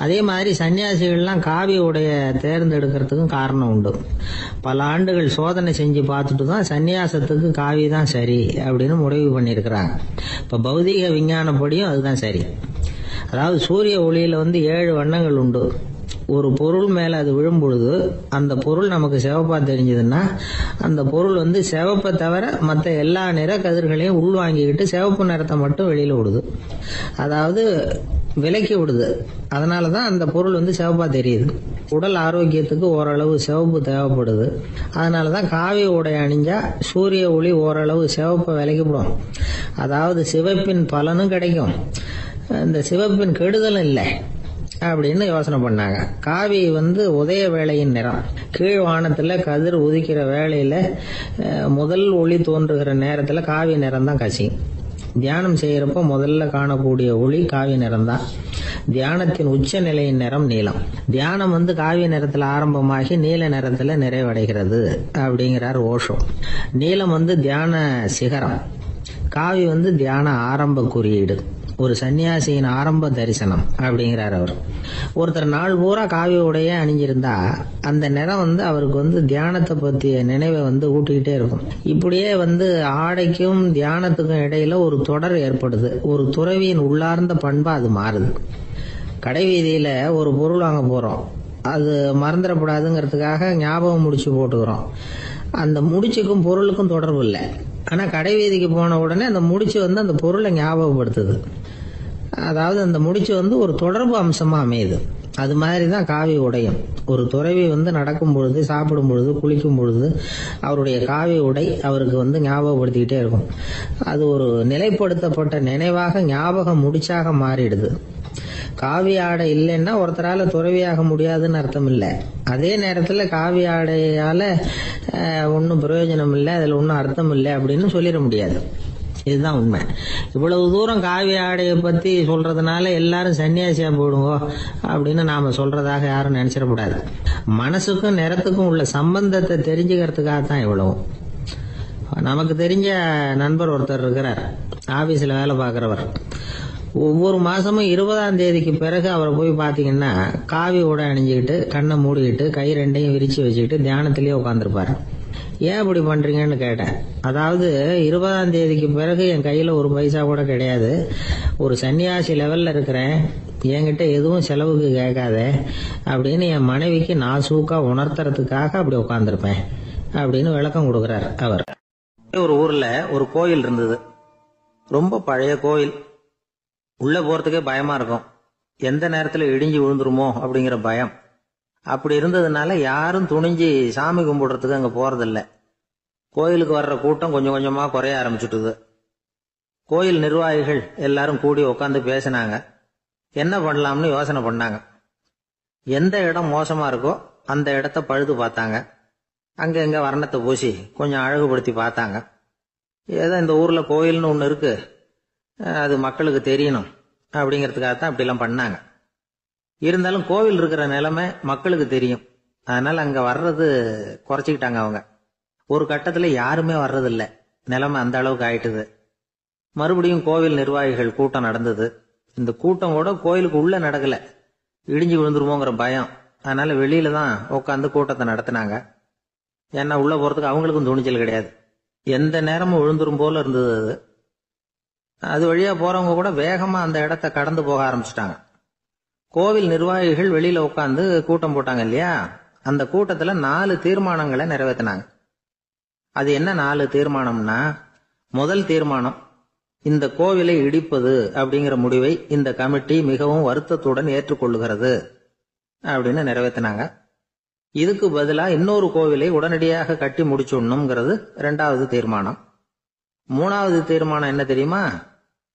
அதே மாதிரி சன்னியாசிகள்லாம் காவி உடைய தேர்ந்தெடுக்கிறதுக்கும் காரணம் உண்டு. பல ஆண்டுகள் சோதனை செஞ்சு பார்த்துட்டு தான் சன்னியாசத்துக்கு காவி தான் சரி அப்படின்னு முடிவு பண்ணியிருக்கிறாங்க. இப்ப பௌதிக விஞ்ஞானப்படியும் அதுதான் சரி. அதாவது சூரிய ஒளியில 7 வண்ணங்கள் உண்டு. ஒரு பொருள் மேல அது விழும் பொழுது அந்த பொருள் நமக்கு சிவப்பா தெரிஞ்சதுன்னா அந்த பொருள் சிவப்பை தவிர மற்ற எல்லா நிற கதிர்களையும் உள்வாங்கிக்கிட்டு சிவப்பு நிறத்தை மட்டும் வெளியில விடுது. அதாவது விலக்கி விடுது. அதனாலதான் அந்த பொருள் சிவப்பா தெரியுது. உடல் ஆரோக்கியத்துக்கு ஓரளவு சிவப்பு தேவைப்படுது. அதனாலதான் காவி உடை அணிஞ்சா சூரிய ஒளி ஓரளவு சிவப்பை விலக்கிவிடும். அதாவது சிவப்பின் பலனும் கிடைக்கும், இந்த சிவப்பின் கெடுதலும் இல்லை அப்படின்னு யோசனை பண்ணாங்க. காவி உதய வேளையின் நிறம். கீழ் வானத்துல கதிர் உதிக்கிற வேளையில முதல் ஒளி தோன்றுகிற நேரத்துல காவி நிறம் தான் கசியும். தியானம் செய்யறப்ப முதல்ல காணக்கூடிய ஒளி காவி நிறம் தான். தியானத்தின் உச்ச நிலையின் நிறம் நீலம். தியானம் காவி நிறத்துல ஆரம்பமாகி நீல நிறத்துல நிறைவடைகிறது அப்படிங்கிறார் ஓஷோ. நீலம் தியான சிகரம், காவி தியான ஆரம்ப குறியீடு, ஒரு சன்னியாசியின் ஆரம்ப தரிசனம் அப்படிங்கிறார் அவர். ஒருத்தர் நாள் பூரா காவி உடைய அணிஞ்சிருந்தா அந்த நிறம் அவருக்கு தியானத்தை பற்றிய நினைவை ஊட்டிக்கிட்டே இருக்கும். இப்படியே ஆடைக்கும் தியானத்துக்கும் இடையில ஒரு தொடர் ஏற்படுது. ஒரு துறவியின் உள்ளார்ந்த பண்பா அது மாறுது. கடை வீதியில ஒரு பொருள் வாங்க போறோம், அது மறந்துடக்கூடாதுங்கிறதுக்காக ஞாபகம் முடிச்சு போட்டுக்கிறோம். அந்த முடிச்சுக்கும் பொருளுக்கும் தொடர்பு இல்லை. ஆனா கடை வீதிக்கு போன உடனே அந்த முடிச்சு அந்த பொருளை ஞாபகப்படுத்துது. அதாவது அந்த முடிச்சு ஒரு தொடர்பு அம்சமா அமையுது. அது மாதிரிதான் காவி உடையும். ஒரு துறவி நடக்கும் பொழுது, சாப்பிடும் பொழுது, குளிக்கும் பொழுது அவருடைய காவி உடை அவருக்கு ஞாபகப்படுத்திக்கிட்டே இருக்கும். அது ஒரு நிலைப்படுத்தப்பட்ட நினைவாக ஞாபகம் முடிச்சாக மாறிடுது. காவி ஆடை இல்லைன்னா ஒருத்தரால துறவியாக முடியாதுன்னு அர்த்தம் இல்லை. அதே நேரத்துல காவி ஆடையால ஒன்னும் பிரயோஜனம் இல்லை, அதுல ஒன்னும் அர்த்தம் இல்லை அப்படின்னு சொல்லிட முடியாது. இதுதான் உண்மை. இவ்வளவு தூரம் காவி ஆடையை பத்தி சொல்றதுனால எல்லாரும் சன்னியாசியா போடுங்க அப்படின்னு நாம சொல்றதாக யாரும் நினைச்சிடக்கூடாது. மனசுக்கும் நிறத்துக்கும் உள்ள சம்பந்தத்தை தெரிஞ்சுக்கிறதுக்காகத்தான் இவ்வளவும். நமக்கு தெரிஞ்ச நண்பர் ஒருத்தர் இருக்கிறார், ஆபீஸ்ல வேலை பார்க்கிறவர். ஒவ்வொரு மாசமும் 20ஆம் தேதிக்கு பிறகு அவரை போய் பாத்தீங்கன்னா காவி உடை அணிஞ்சுக்கிட்டு, கண்ணை மூடிக்கிட்டு, கை ரெண்டையும் விரிச்சு வச்சுக்கிட்டு தியானத்திலேயே உட்காந்துருப்பாரு. ஏன் இப்படி பண்றீங்கன்னு கேட்டேன். அதாவது 20ஆம் தேதிக்கு பிறகு என் கையில ஒரு பைசா கூட கிடையாது, ஒரு சன்னியாசி லெவல்ல இருக்கிறேன், என்கிட்ட எதுவும் செலவுக்கு கேட்காத அப்படின்னு என் மனைவிக்கு நான் சூக்கா உணர்த்துறதுக்காக அப்படி உட்காந்துருப்பேன் அப்படின்னு விளக்கம் கொடுக்கிறார் அவர். ஒரு ஊர்ல ஒரு கோயில் இருந்தது, ரொம்ப பழைய கோயில். உள்ள போறதுக்கே பயமா இருக்கும், எந்த நேரத்துல இடிஞ்சு விழுந்துருமோ அப்படிங்கிற பயம். அப்படி இருந்ததுனால யாரும் துணிஞ்சு சாமி கும்பிடுறதுக்கு அங்க போறதில்ல. கோயிலுக்கு வர்ற கூட்டம் கொஞ்சம் கொஞ்சமா குறைய ஆரம்பிச்சுட்டுது. கோயில் நிர்வாகிகள் எல்லாரும் கூடி உட்காந்து பேசினாங்க. என்ன பண்ணலாம்னு யோசனை பண்ணாங்க. எந்த இடம் மோசமா இருக்கோ அந்த இடத்த பழுது பார்த்தாங்க. அங்க எங்க வர்ணத்தை பூசி கொஞ்சம் அழகுபடுத்தி பார்த்தாங்க. ஏதோ இந்த ஊர்ல கோயில்னு ஒண்ணு இருக்கு, அது மக்களுக்கு தெரியணும் அப்படிங்கிறதுக்காகத்தான் அப்படிலாம் பண்ணாங்க. இருந்தாலும் கோவில் இருக்கிற நிலைமை மக்களுக்கு தெரியும், அதனால அங்க வர்றது குறைச்சிக்கிட்டாங்க அவங்க. ஒரு கட்டத்துல யாருமே வர்றதில்லை, நிலைமை அந்த அளவுக்கு ஆயிட்டுது. மறுபடியும் கோவில் நிர்வாகிகள் கூட்டம் நடந்தது. இந்த கூட்டம் கூட கோயிலுக்கு உள்ள நடக்கல, இடிஞ்சு விழுந்துருமோங்கிற பயம். அதனால வெளியில தான் உட்காந்து கூட்டத்தை நடத்தினாங்க. ஏன்னா உள்ள போறதுக்கு அவங்களுக்கும் துணிச்சல் கிடையாது, எந்த நேரமும் விழுந்துரும் போல இருந்தது. அது வழியா போறவங்க கூட வேகமா அந்த இடத்த கடந்து போக ஆரம்பிச்சிட்டாங்க. கோவில் நிர்வாகிகள் வெளியில உட்காந்து கூட்டம் போட்டாங்க இல்லையா, அந்த கூட்டத்துல 4 தீர்மானங்களை நிறைவேற்றினாங்க. அது என்ன 4 தீர்மானம்னா, முதல் தீர்மானம், இந்த கோவிலை இடிப்பது அப்படிங்கிற முடிவை இந்த கமிட்டி மிகவும் வருத்தத்துடன் ஏற்றுக்கொள்ளுகிறது அப்படின்னு நிறைவேற்றினாங்க. இதுக்கு பதிலா இன்னொரு கோவிலை உடனடியாக கட்டி முடிச்சுடணுங்கிறது 2வது தீர்மானம். 3வது தீர்மானம் என்ன தெரியுமா,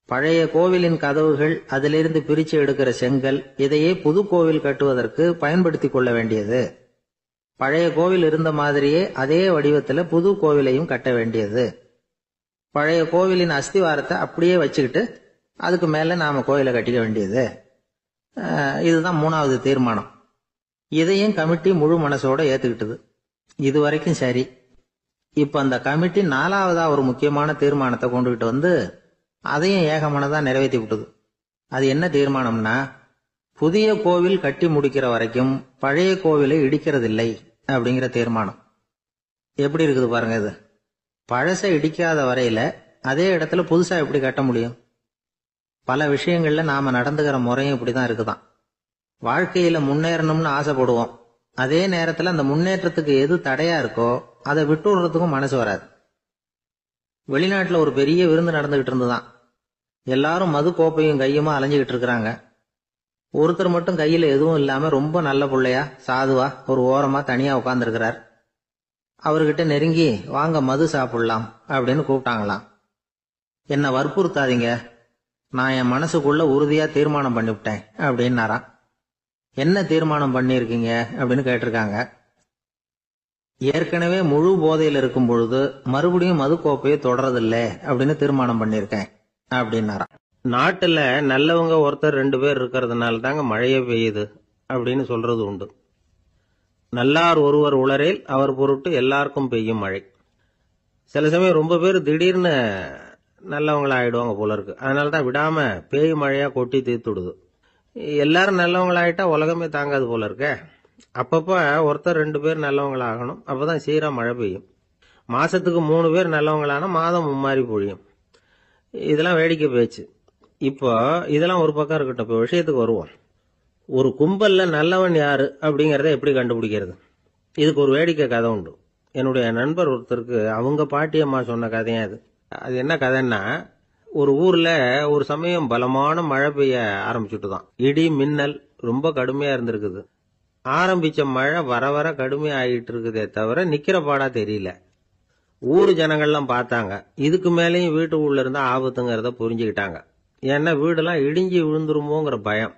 பழைய கோவிலின் கதவுகள், அதிலிருந்து பிரிச்சு எடுக்கிற செங்கல், இதையே புது கோவில் கட்டுவதற்கு பயன்படுத்தி கொள்ள வேண்டியது. பழைய கோவில் இருந்த மாதிரியே அதே வடிவத்துல புது கோவிலையும் கட்ட வேண்டியது. பழைய கோவிலின் அஸ்திவாரத்தை அப்படியே வச்சுக்கிட்டு அதுக்கு மேல நாம கோயிலை கட்டிக்க வேண்டியது. இதுதான் 3வது தீர்மானம். இதையும் கமிட்டி முழு மனசோட ஏத்துக்கிட்டது. இது வரைக்கும் சரி. இப்ப அந்த கமிட்டி 4வதா ஒரு முக்கியமான தீர்மானத்தை கொண்டுகிட்டு வந்து அதையும் ஏகமனதா நிறைவேற்றி விட்டது. அது என்ன தீர்மானம்னா, புதிய கோவில் கட்டி முடிக்கிற வரைக்கும் பழைய கோவிலை இடிக்கிறதில்லை அப்படிங்கிற தீர்மானம். எப்படி இருக்குது பாருங்க இது. பழசை இடிக்காத வரையில அதே இடத்துல புதுசா எப்படி கட்ட முடியும்? பல விஷயங்கள்ல நாம நடந்துகிற முறையும் இப்படிதான் இருக்குதான். வாழ்க்கையில முன்னேறணும்னு ஆசைப்படுவோம், அதே நேரத்துல அந்த முன்னேற்றத்துக்கு எது தடையா இருக்கோ அதை விட்டு விடுறதுக்கும் மனசு வராது. வெளிநாட்டுல ஒரு பெரிய விருந்து நடந்துகிட்டு இருந்துதான். எல்லாரும் மது கோப்பையும் கையுமா அலைஞ்சுகிட்டு இருக்கிறாங்க. ஒருத்தர் மட்டும் கையில எதுவும் இல்லாம ரொம்ப நல்ல பிள்ளையா சாதுவா ஒரு ஓரமா தனியா உட்கார்ந்துருக்கிறார். அவர்கிட்ட நெருங்கி வாங்க மது சாப்பிடலாம் அப்படின்னு கூப்பிட்டாங்களாம். என்ன வற்புறுத்தாதீங்க, நான் என் மனசுக்குள்ள உறுதியா தீர்மானம் பண்ணிவிட்டேன் அப்படின்னாராம். என்ன தீர்மானம் பண்ணியிருக்கீங்க அப்படின்னு கேட்டிருக்காங்க. ஏற்கனவே முழு போதையில் இருக்கும் பொழுது மறுபடியும் மது கோப்பையை தொடறதில்லை அப்படின்னு தீர்மானம் பண்ணியிருக்கேன் அப்படின்னாராம். நாட்டுல நல்லவங்க ஒருத்தர் 2 பேர் இருக்கிறதுனால தாங்க மழையே பெய்யுது அப்படின்னு சொல்றது உண்டு. நல்லார் ஒருவர் உளரேல் அவர் பொருட்டு எல்லாருக்கும் பெய்யும் மழை. சில சமயம் ரொம்ப பேர் திடீர்னு நல்லவங்களா ஆயிடுவாங்க போல இருக்கு. அதனாலதான் விடாம பேய் மழையா கொட்டி தீர்த்துடுது. எல்லாரும் நல்லவங்களாயிட்டா உலகமே தாங்காது போல இருக்க. அப்பப்ப ஒருத்தர் 2 பேர் நல்லவங்களாகணும், அப்பதான் சீரா மழை பெய்யும். மாசத்துக்கு 3 பேர் நல்லவங்களானா மாதம் மும்மாரி பொழியும். இதெல்லாம் வேடிக்கை பேச்சு. இப்போ இதெல்லாம் ஒரு பக்கம் இருக்கட்டும், இப்போ விஷயத்துக்கு வருவோம். ஒரு கும்பல்ல நல்லவன் யாரு அப்படிங்கறத எப்படி கண்டுபிடிக்கிறது? இதுக்கு ஒரு வேடிக்கை கதை உண்டு. என்னுடைய நண்பர் ஒருத்தருக்கு அவங்க பாட்டியம்மா சொன்ன கதையா அது. அது என்ன கதைன்னா, ஒரு ஊர்ல ஒரு சமயம் பலமான மழை பெய்ய ஆரம்பிச்சுட்டு தான். இடி மின்னல் ரொம்ப கடுமையா இருந்திருக்குது. ஆரம்பிச்ச மழை வர வர கடுமையா ஆகிட்டு இருக்குதே தவிர நிக்கிற பாடா தெரியல. ஊர் ஜனங்கள்லாம் பார்த்தாங்க. இதுக்கு மேலேயும் வீட்டு உள்ள இருந்தா ஆபத்துங்கிறத புரிஞ்சுக்கிட்டாங்க. ஏன்னா வீடெல்லாம் இடிஞ்சி விழுந்துருமோங்கிற பயம்.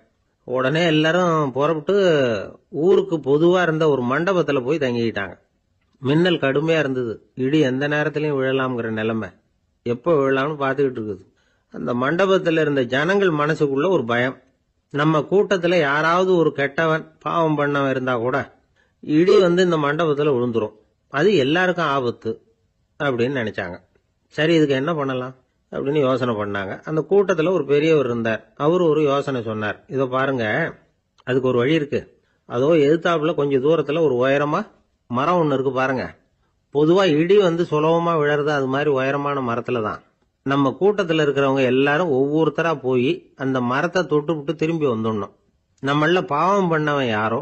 உடனே எல்லாரும் புறப்பட்டு ஊருக்கு பொதுவா இருந்த ஒரு மண்டபத்துல போய் தங்கிக்கிட்டாங்க. மின்னல் கடுமையா இருந்தது. இடி எந்த நேரத்திலையும் விழலாம்ங்கிற நிலைமை. எப்போ விழலாம்னு பார்த்துக்கிட்டு இருக்குது. அந்த மண்டபத்துல இருந்த ஜனங்கள் மனசுக்குள்ள ஒரு பயம். நம்ம கூட்டத்துல யாராவது ஒரு கெட்டவன் பாவம் பண்ணவன் இருந்தா கூட இடி இந்த மண்டபத்துல விழுந்துரும், அது எல்லாருக்கும் ஆபத்து அப்படின்னு நினைச்சாங்க. சரி, இதுக்கு என்ன பண்ணலாம் அப்படின்னு யோசனை பண்ணாங்க. அந்த கூட்டத்துல ஒரு பெரியவர் இருந்தார். அவரு ஒரு யோசனை சொன்னார். இதோ பாருங்க, அதுக்கு ஒரு வழி இருக்கு. அதோ எதிர்த்தாப்புல கொஞ்சம் தூரத்துல ஒரு உயரமா மரம் ஒண்ணு இருக்கு பாருங்க. பொதுவா இடி சுலபமா விழறது அது மாதிரி உயரமான மரத்துல தான். நம்ம கூட்டத்துல இருக்கிறவங்க எல்லாரும் ஒவ்வொருத்தரா போய் அந்த மரத்தை தொட்டு விட்டு திரும்பி வந்துடணும். நம்மள பாவம் பண்ணவன் யாரோ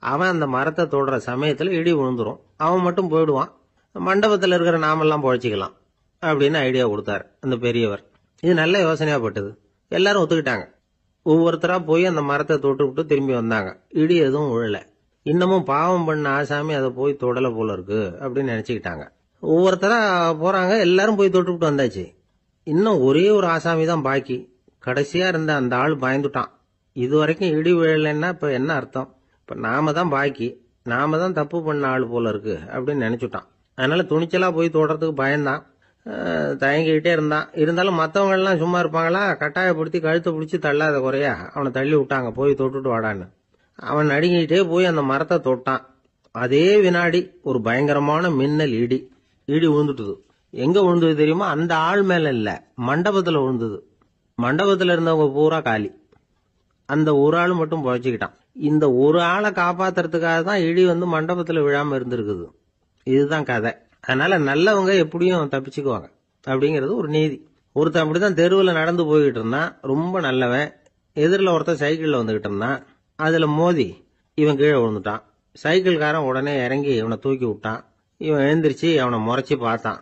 அவன் அந்த மரத்தை தொடுற சமயத்துல இடி விழுந்துரும், அவன் மட்டும் போயிடுவான். மண்டபத்துல இருக்கிற நாமெல்லாம் பொழைச்சிக்கலாம் அப்படின்னு ஐடியா கொடுத்தாரு அந்த பெரியவர். இது நல்ல யோசனையா பட்டது. எல்லாரும் ஒத்துக்கிட்டாங்க. ஒவ்வொருத்தரா போய் அந்த மரத்தை தொட்டு விட்டு திரும்பி வந்தாங்க. இடி எதுவும் விழல. இன்னமும் பாவம் பண்ண ஆசாமி அதை போய் தொடல போல இருக்கு அப்படின்னு நினைச்சுக்கிட்டாங்க. ஒவ்வொருத்தரா போறாங்க. எல்லாரும் போய் தொட்டு விட்டு வந்தாச்சு. இன்னும் ஒரே ஒரு ஆசாமி தான் பாக்கி. கடைசியா இருந்த அந்த ஆள் பயந்துட்டான். இது வரைக்கும் இடி விழலைன்னா இப்ப என்ன அர்த்தம்? இப்ப நாம தான் பாக்கி, நாம தான் தப்பு பண்ண ஆள் போல இருக்கு அப்படின்னு நினைச்சுட்டான். அதனால துணிச்சலா போய் தொடறதுக்கு பயந்தான், தயங்கிக்கிட்டே இருந்தான். இருந்தாலும் மற்றவங்க எல்லாம் சும்மா இருப்பாங்களா? கட்டாயப்படுத்தி கழுத்தை பிடிச்சி தள்ளாத குறையா அவனை தள்ளி விட்டாங்க, போய் தொட்டுட்டு வாடான்னு. அவன் நடுங்கிட்டே போய் அந்த மரத்தை தொட்டான். அதே வினாடி ஒரு பயங்கரமான மின்னல் இடி விழுந்துட்டுது. எங்க விழுந்தது தெரியுமா? அந்த ஆள் மேல இல்ல, மண்டபத்துல விழுந்தது. மண்டபத்துல இருந்தவங்க பூரா காலி. அந்த ஒரு ஆள் மட்டும் பொழைச்சுக்கிட்டான். இந்த ஒரு ஆளை காப்பாத்துறதுக்காக தான் இடி மண்டபத்துல விழாம இருந்திருக்குது. இதுதான் கதை. அதனால நல்லவங்க எப்படியும் தப்பிச்சுக்குவாங்க அப்படிங்கிறது ஒரு நீதி. ஒருத்தன் அப்படிதான் தெருவில் நடந்து போய்கிட்டு இருந்தான், ரொம்ப நல்லவன். எதிரில் ஒருத்தன் சைக்கிள்ல வந்துகிட்டு இருந்தான். அதுல மோதி இவன் கீழே விழுந்துட்டான். சைக்கிள்காரன் உடனே இறங்கி இவனை தூக்கி விட்டான். இவன் எழுந்திரிச்சு அவனை முறைச்சி பார்த்தான்.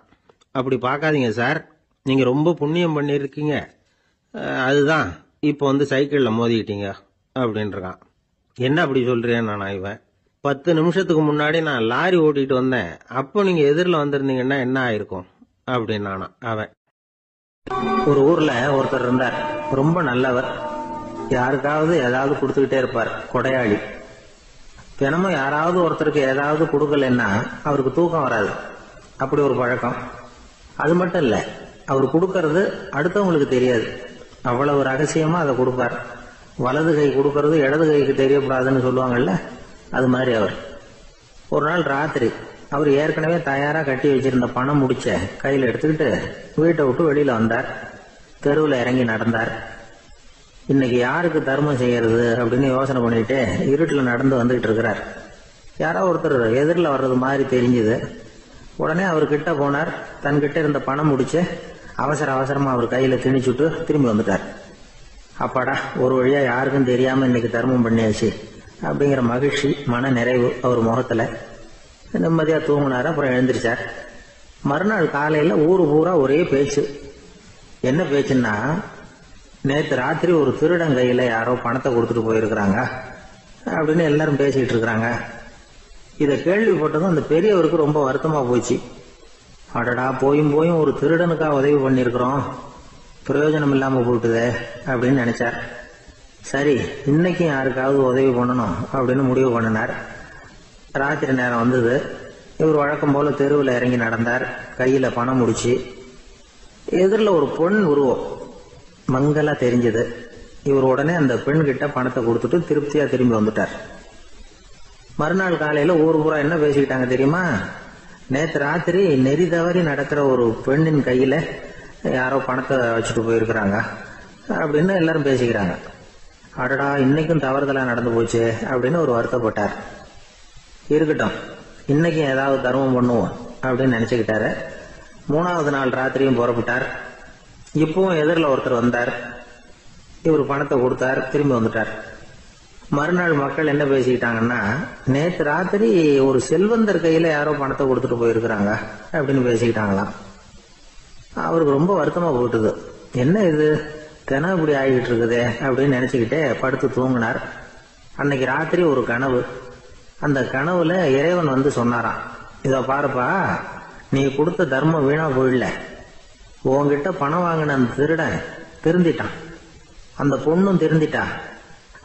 அப்படி பார்க்காதீங்க சார், நீங்க ரொம்ப புண்ணியம் பண்ணிருக்கீங்க, அதுதான் இப்போ சைக்கிள்ல மோதிக்கிட்டீங்க அப்படின்றான். என்ன அப்படி சொல்றேன் நான்? இவன் 10 நிமிஷத்துக்கு முன்னாடி நான் லாரி ஓட்டிட்டு வந்தேன், அப்போ நீங்க எதிரில் வந்திருந்தீங்கன்னா என்ன ஆயிருக்கும் அப்படின்னானா அவன். ஒரு ஊர்ல ஒருத்தர் இருந்தார், ரொம்ப நல்லவர். யாருக்காவது ஏதாவது கொடுத்துக்கிட்டே இருப்பார், கொடையாளி. தினமும் யாராவது ஒருத்தருக்கு ஏதாவது கொடுக்கலன்னா அவருக்கு தூக்கம் வராது, அப்படி ஒரு பழக்கம். அது மட்டும் இல்ல, அவர் கொடுக்கறது அடுத்தவங்களுக்கு தெரியாது, அவ்வளவு ரகசியமா அதை கொடுப்பார். வலது கை கொடுக்கறது இடது கைக்கு தெரியக்கூடாதுன்னு சொல்லுவாங்கல்ல, அது மாதிரி அவர். ஒரு நாள் ராத்திரி அவர் ஏற்கனவே தயாரா கட்டி வச்சிருந்த பணம் முடிச்ச கையில எடுத்துக்கிட்டு வீட்டை விட்டு வெளியில வந்தார். தெருவில் இறங்கி நடந்தார். இன்னைக்கு யாருக்கு தர்மம் செய்யறது அப்படின்னு யோசனை பண்ணிட்டு இருட்டில் நடந்து வந்துகிட்டு இருக்கிறார். யாரோ ஒருத்தர் எதிரில் வர்றது மாதிரி தெரிஞ்சுது. உடனே அவர் கிட்ட போனார். தன்கிட்ட இருந்த பணம் முடிச்சு அவசரமா அவர் கையில திணிச்சுட்டு திரும்பி வந்துட்டார். அப்பாடா, ஒரு வழியா யாருக்கும் தெரியாம இன்னைக்கு தர்மம் பண்ணியாச்சு அப்படிங்கிற மகிழ்ச்சி, மன நிறைவு அவர் முகத்துல. நிம்மதியா தூங்கினாரு. அப்புறம் எழுந்திரிச்சார். மறுநாள் காலையில ஊரு பூரா ஒரே பேச்சு. என்ன பேச்சுன்னா, நேற்று ராத்திரி ஒரு திருடன் கையில யாரோ பணத்தை கொடுத்துட்டு போயிருக்கிறாங்க அப்படின்னு எல்லாரும் பேசிட்டு இருக்கிறாங்க. இதை கேள்விப்பட்டதும் அந்த பெரியவருக்கு ரொம்ப வருத்தமா போச்சு. அடடா, போயும் ஒரு திருடனுக்கா உதவி பண்ணிருக்கிறோம், பிரயோஜனம் இல்லாம போட்டுதே அப்படின்னு நினைச்சார். சரி, இன்னைக்கும் யாருக்காவது உதவி பண்ணணும் அப்படின்னு முடிவு பண்ணினார். ராத்திரி நேரம் வந்தது. இவர் வழக்கம் போல தெருவில் இறங்கி நடந்தார். கையில பணம் முடிச்சு. எதிரில் ஒரு பெண் உருவம் மங்கலா தெரிஞ்சது. இவர் உடனே அந்த பெண் கிட்ட பணத்தை கொடுத்துட்டு திருப்தியா திரும்பி வந்துட்டார். மறுநாள் காலையில ஊர் பூரா என்ன பேசிக்கிட்டாங்க தெரியுமா? நேற்று ராத்திரி நெறி தவறி நடக்கிற ஒரு பெண்ணின் கையில யாரோ பணத்தை வச்சுட்டு போயிருக்கிறாங்க அப்படின்னு எல்லாரும் பேசிக்கிறாங்க. அடடா, இன்னைக்கும் தவறுதலா நடந்து போச்சு அப்படின்னு ஒரு வருத்தப்பட்டார். இருக்கட்டும், இன்னைக்கும் ஏதாவது தர்மம் பண்ணுவோம் அப்படின்னு நினைச்சுக்கிட்டாரு. 3வது நாள் ராத்திரியும் புறப்பட்டார். இப்பவும் எதிரில் ஒருத்தர் வந்தார். இவர் பணத்தை கொடுத்தார், திரும்பி வந்துட்டார். மறுநாள் மக்கள் என்ன பேசிக்கிட்டாங்கன்னா, நேற்று ராத்திரி ஒரு செல்வந்தர் கையில யாரோ பணத்தை கொடுத்துட்டு போயிருக்கிறாங்க அப்படின்னு பேசிக்கிட்டாங்களாம். அவருக்கு ரொம்ப வருத்தமா போட்டுது. என்ன இது தினம் இப்படி ஆகிட்டு இருக்குதே அப்படின்னு நினைச்சுக்கிட்டே படுத்து தூங்கினார். அன்னைக்கு ராத்திரி ஒரு கனவு. அந்த கனவுல இறைவன் வந்து சொன்னாராம், இத பாருப்பா, நீ கொடுத்த தர்மம் வீணா போயிடல. உன்கிட்ட பணம் வாங்கின அந்த திருடன் திருந்திட்டான், அந்த பொண்ணும் திருந்திட்டா,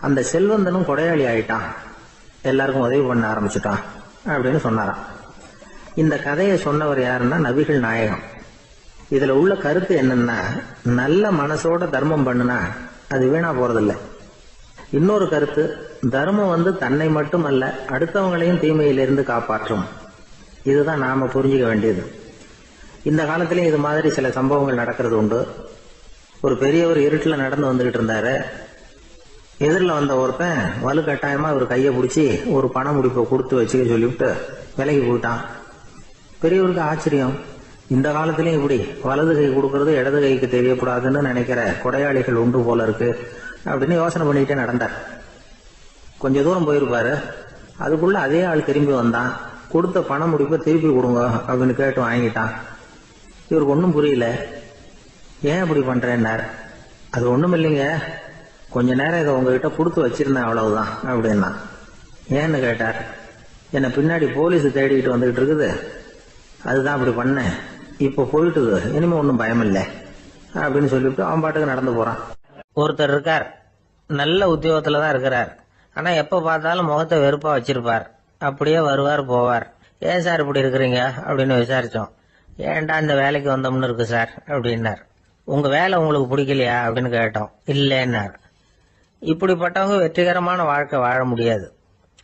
அந்த செல்வந்தனும் கொடையாளி ஆயிட்டான், எல்லாருக்கும் உதவி பண்ண ஆரம்பிச்சுட்டான் அப்படின்னு சொன்னாராம். இந்த கதையை சொன்னவர் யாருன்னா நபிகள் நாயகம். இதுல உள்ள கருத்து என்னன்னா, நல்ல மனசோட தர்மம் பண்ணுனா அது வீணா போறதில்லை. இன்னொரு கருத்து, தர்மம் வந்து தன்னை மட்டும் அல்ல, அடுத்தவங்களையும் தீமையிலிருந்து காப்பாற்றும். இதுதான் நாம புரிஞ்சுக்க வேண்டியது. இந்த காலத்திலயும் இது மாதிரி சில சம்பவங்கள் நடக்கிறது உண்டு. ஒரு பெரியவர் இருட்டில் நடந்து வந்துகிட்டு இருந்தாரு. எதிரில் வந்த ஒருத்தன் வலுக்கட்டாயமா ஒரு கையை பிடிச்சி ஒரு பண முடிப்பை கொடுத்து வச்சுக்க சொல்லிவிட்டு விலகி போயிட்டான். பெரியவருக்கு ஆச்சரியம், இந்த காலத்திலயும் இப்படி வலது கை கொடுக்கறது இடது கைக்கு தெரியக்கூடாதுன்னு நினைக்கிற கொடையாளிகள் உண்டு போல இருக்கு அப்படின்னு யோசனை பண்ணிக்கிட்டே நடந்தார். கொஞ்ச தூரம் போயிருப்பாரு. அதுக்குள்ள அதே ஆள் திரும்பி வந்தான். கொடுத்த பண முடிப்பை திருப்பி கொடுங்க அப்படின்னு கேட்டு வாங்கிட்டான். இவருக்கு ஒன்றும் புரியல. ஏன் இப்படி பண்றேன்னார். அது ஒண்ணும் இல்லைங்க, கொஞ்ச நேரம் இதை உங்ககிட்ட கொடுத்து வச்சிருந்தேன், அவ்வளவுதான் அப்படின்னா. ஏன்னு கேட்டார். என்னை பின்னாடி போலீஸ் தேடிக்கிட்டு வந்துகிட்டு இருக்குது, அதுதான் அப்படி பண்ணேன், இப்ப போயிட்டுது, இனிமே ஒன்றும் பயம் இல்லை அப்படின்னு சொல்லிவிட்டு அவன் பாட்டுக்கு நடந்து போறான். ஒருத்தர் இருக்கார், நல்ல உத்தியோகத்துல தான் இருக்கிறார். ஆனா எப்ப பார்த்தாலும் முகத்தை வெறுப்பா வச்சிருப்பார். அப்படியே வருவார் போவார். ஏன் சார் இப்படி இருக்கிறீங்க அப்படின்னு விசாரிச்சோம். ஏன்டா இந்த வேலைக்கு வந்தோம்னு இருக்கு சார் அப்படின்னார். உங்க வேலை உங்களுக்கு பிடிக்கலையா அப்படின்னு கேட்டோம். இல்லைன்னார். இப்படிப்பட்டவங்க வெற்றிகரமான வாழ்க்கை வாழ முடியாது.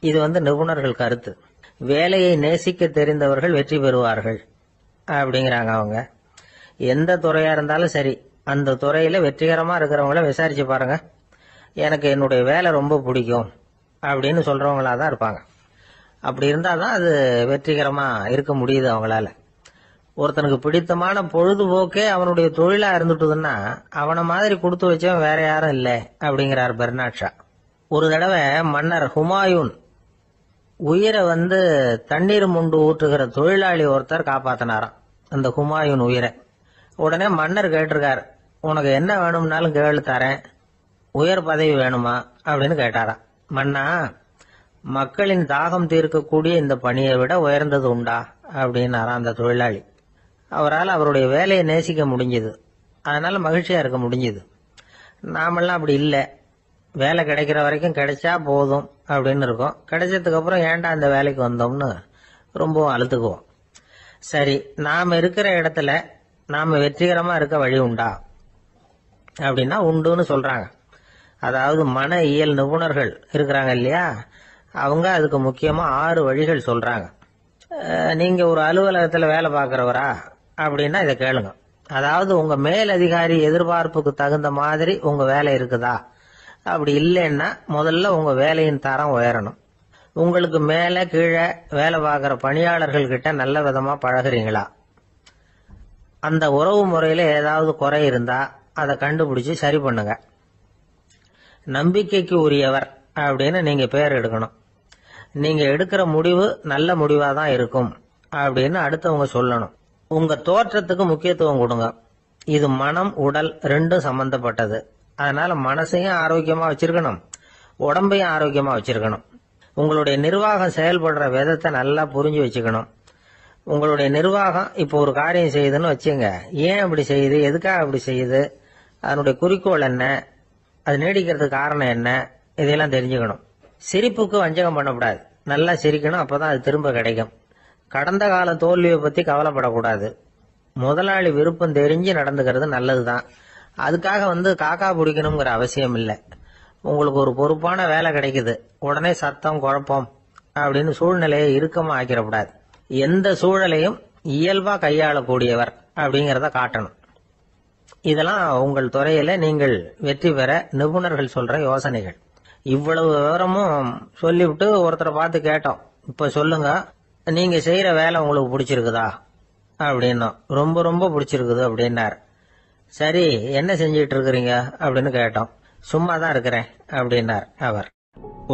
இது நிபுணர்கள் கருத்து. வேலையை நேசிக்க தெரிந்தவர்கள் வெற்றி பெறுவார்கள் அப்படிங்கிறாங்க அவங்க. எந்த துறையா இருந்தாலும் சரி, அந்த துறையில வெற்றிகரமா இருக்கிறவங்கள விசாரிச்சு பாருங்க. எனக்கு என்னுடைய வேலை ரொம்ப பிடிக்கும் அப்படின்னு சொல்றவங்களா தான் இருப்பாங்க. அப்படி இருந்தாதான் அது வெற்றிகரமா இருக்க முடியுது அவங்களால. ஒருத்தனுக்கு பிடித்தமான பொழுதுபோக்கே அவனுடைய தொழிலா இருந்துட்டுதுன்னா அவனை மாதிரி கொடுத்து வச்சவன் வேற யாரும் இல்லை அப்படிங்கிறார் பெர்னாட் ஷா. ஒரு தடவை மன்னர் ஹுமாயூன் உயிரை தண்ணீர் முண்டு ஊற்றுகிற தொழிலாளி ஒருத்தர் காப்பாத்தினாராம் அந்த ஹுமாயூன் உயிரை. உடனே மன்னர் கேட்டிருக்கார், உனக்கு என்ன வேணும்னாலும் கேளு தரேன், உயர் பதவி வேணுமா அப்படின்னு கேட்டாராம். மன்னா, மக்களின் தாகம் தீர்க்கக்கூடிய இந்த பணியை விட உயர்ந்தது உண்டா அப்படின்னாராம் அந்த தொழிலாளி. அவரால் அவருடைய வேலையை நேசிக்க முடிஞ்சது, அதனால மகிழ்ச்சியா இருக்க முடிஞ்சது. நாமெல்லாம் அப்படி இல்லை. வேலை கிடைக்கிற வரைக்கும் கிடைச்சா போதும் அப்படின்னு இருக்கோம். கிடைச்சதுக்கு அப்புறம் ஏன்டா அந்த வேலைக்கு வந்தோம்னு ரொம்பவும் அழுத்துக்குவோம். சரி, நாம இருக்கிற இடத்துல நாம வெற்றிகரமா இருக்க வழி உண்டா அப்படின்னா உண்டுன்னு சொல்றாங்க. அதாவது மன இயல் நிபுணர்கள் இருக்கிறாங்க இல்லையா, அவங்க அதுக்கு முக்கியமா 6 வழிகள் சொல்றாங்க. நீங்க ஒரு அலுவலகத்துல வேலை பார்க்கறவரா அப்படின்னா இதை கேளுங்க. அதாவது உங்க மேல் அதிகாரி எதிர்பார்ப்புக்கு தகுந்த மாதிரி உங்க வேலை இருக்குதா? அப்படி இல்லைன்னா முதல்ல உங்க வேலையின் தரம் உயரணும். உங்களுக்கு மேல கீழே வேலை பார்க்கிற பணியாளர்கள் கிட்ட நல்ல விதமா பழகுறீங்களா? அந்த உறவு முறையில ஏதாவது குறை இருந்தா அதை கண்டுபிடிச்சு சரி பண்ணுங்க. நம்பிக்கைக்கு உரியவர் அப்படின்னு நீங்க பேர் எடுக்கணும். நீங்க எடுக்கிற முடிவு நல்ல முடிவா தான் இருக்கும் அப்படின்னு அடுத்தவங்க சொல்லணும். உங்க தோற்றத்துக்கு முக்கியத்துவம் கொடுங்க. இது மனம் உடல் ரெண்டும் சம்பந்தப்பட்டது. அதனால மனசையும் ஆரோக்கியமா வச்சிருக்கணும், உடம்பையும் ஆரோக்கியமா வச்சிருக்கணும். உங்களுடைய நிர்வாகம் செயல்படுற விதத்தை நல்லா புரிஞ்சு வச்சுக்கணும். உங்களுடைய நிர்வாகம் இப்போ ஒரு காரியம் செய்யுதுன்னு வச்சுங்க, ஏன் அப்படி செய்யுது, எதுக்காக அப்படி செய்யுது, அதனுடைய குறிக்கோள் என்ன, அது நீடிக்கிறதுக்கு காரணம் என்ன, இதையெல்லாம் தெரிஞ்சுக்கணும். சிரிப்புக்கு வஞ்சகம் பண்ணக்கூடாது, நல்லா சிரிக்கணும், அப்பதான் அது திரும்ப கிடைக்கும். கடந்த கால தோல்வியை பத்தி கவலைப்படக்கூடாது. முதலாளி விருப்பம் தெரிஞ்சு நடந்துக்கிறது நல்லதுதான். அதுக்காக காக்கா பிடிக்கணுங்கிற அவசியம் இல்லை. உங்களுக்கு ஒரு பொறுப்பான வேலை கிடைக்குது, உடனே சத்தம் குழப்பம் அப்படின்னு சூழ்நிலையை இறுக்கமா ஆக்கிடக்கூடாது. எந்த சூழலையும் இயல்பா கையாளக்கூடியவர் அப்படிங்கறத காட்டணும். இதெல்லாம் உங்கள் துறையில நீங்கள் வெற்றி பெற நிபுணர்கள் சொல்ற யோசனைகள். இவ்வளவு விவரமும் சொல்லிவிட்டு ஒருத்தரை பார்த்து கேட்டோம், இப்ப சொல்லுங்க, நீங்க செய்யற வேலை உங்களுக்கு பிடிச்சிருக்குதா அப்படின்னா. ரொம்ப ரொம்ப பிடிச்சிருக்குது அப்படின்னார். சரி, என்ன செஞ்சிட்டு இருக்கிறீங்க அப்படின்னு கேட்டோம். சும்மா தான் இருக்கிறேன் அப்படின்னார் அவர்.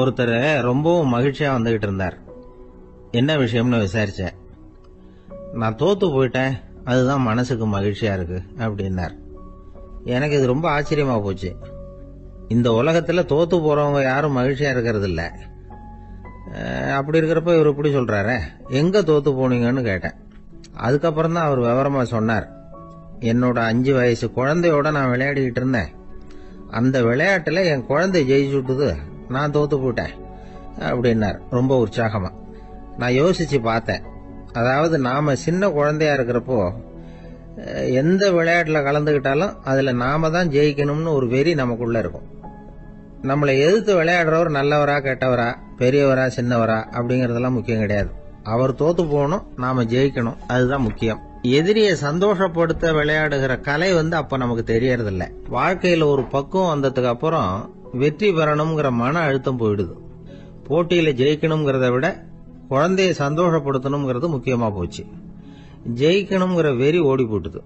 ஒருத்தர் ரொம்பவும் மகிழ்ச்சியா வந்துகிட்டு இருந்தார். என்ன விஷயம்னு விசாரிச்சேன். நான் தோத்து போயிட்டேன், அதுதான் மனசுக்கு மகிழ்ச்சியா இருக்கு அப்படின்னார். எனக்கு இது ரொம்ப ஆச்சரியமா போச்சு. இந்த உலகத்துல தோத்து போறவங்க யாரும் மகிழ்ச்சியா இருக்கிறது இல்ல. அப்படி இருக்கிறப்ப இவர் இப்படி சொல்றாரு, எங்க தோத்து போனீங்கன்னு கேட்டேன். அதுக்கப்புறம் தான் அவர் விவரமா சொன்னார். என்னோட 5 வயசு குழந்தையோட நான் விளையாடிக்கிட்டு இருந்தேன். அந்த விளையாட்டுல என் குழந்தை ஜெயிச்சுட்டுது, நான் தோத்து போயிட்டேன் அப்படின்னார் ரொம்ப உற்சாகமா. நான் யோசிச்சு பார்த்தேன். அதாவது நாம சின்ன குழந்தையா இருக்கிறப்போ எந்த விளையாட்டுல கலந்துகிட்டாலும் அதுல நாம தான் ஜெயிக்கணும்னு ஒரு வெறி நமக்குள்ள இருக்கும். நம்மளை எதிர்த்து விளையாடுறவர் நல்லவரா கெட்டவரா, பெரியவரா சின்னவரா அப்படிங்கறதெல்லாம் முக்கியம் கிடையாது. அவர் தோத்து போகணும், நாம ஜெயிக்கணும், அதுதான் முக்கியம். எதிரியை சந்தோஷப்படுத்த விளையாடுகிற கலை அப்ப நமக்கு தெரியறதில்ல. வாழ்க்கையில ஒரு பக்குவம் வந்ததுக்கு அப்புறம் வெற்றி பெறணுங்கிற மன அழுத்தம் போயிடுது. போட்டியில ஜெயிக்கணுங்கிறத விட குழந்தைய சந்தோஷப்படுத்தணுங்கிறது முக்கியமா போச்சு. ஜெயிக்கணுங்கிற வெறி ஓடி போட்டுது.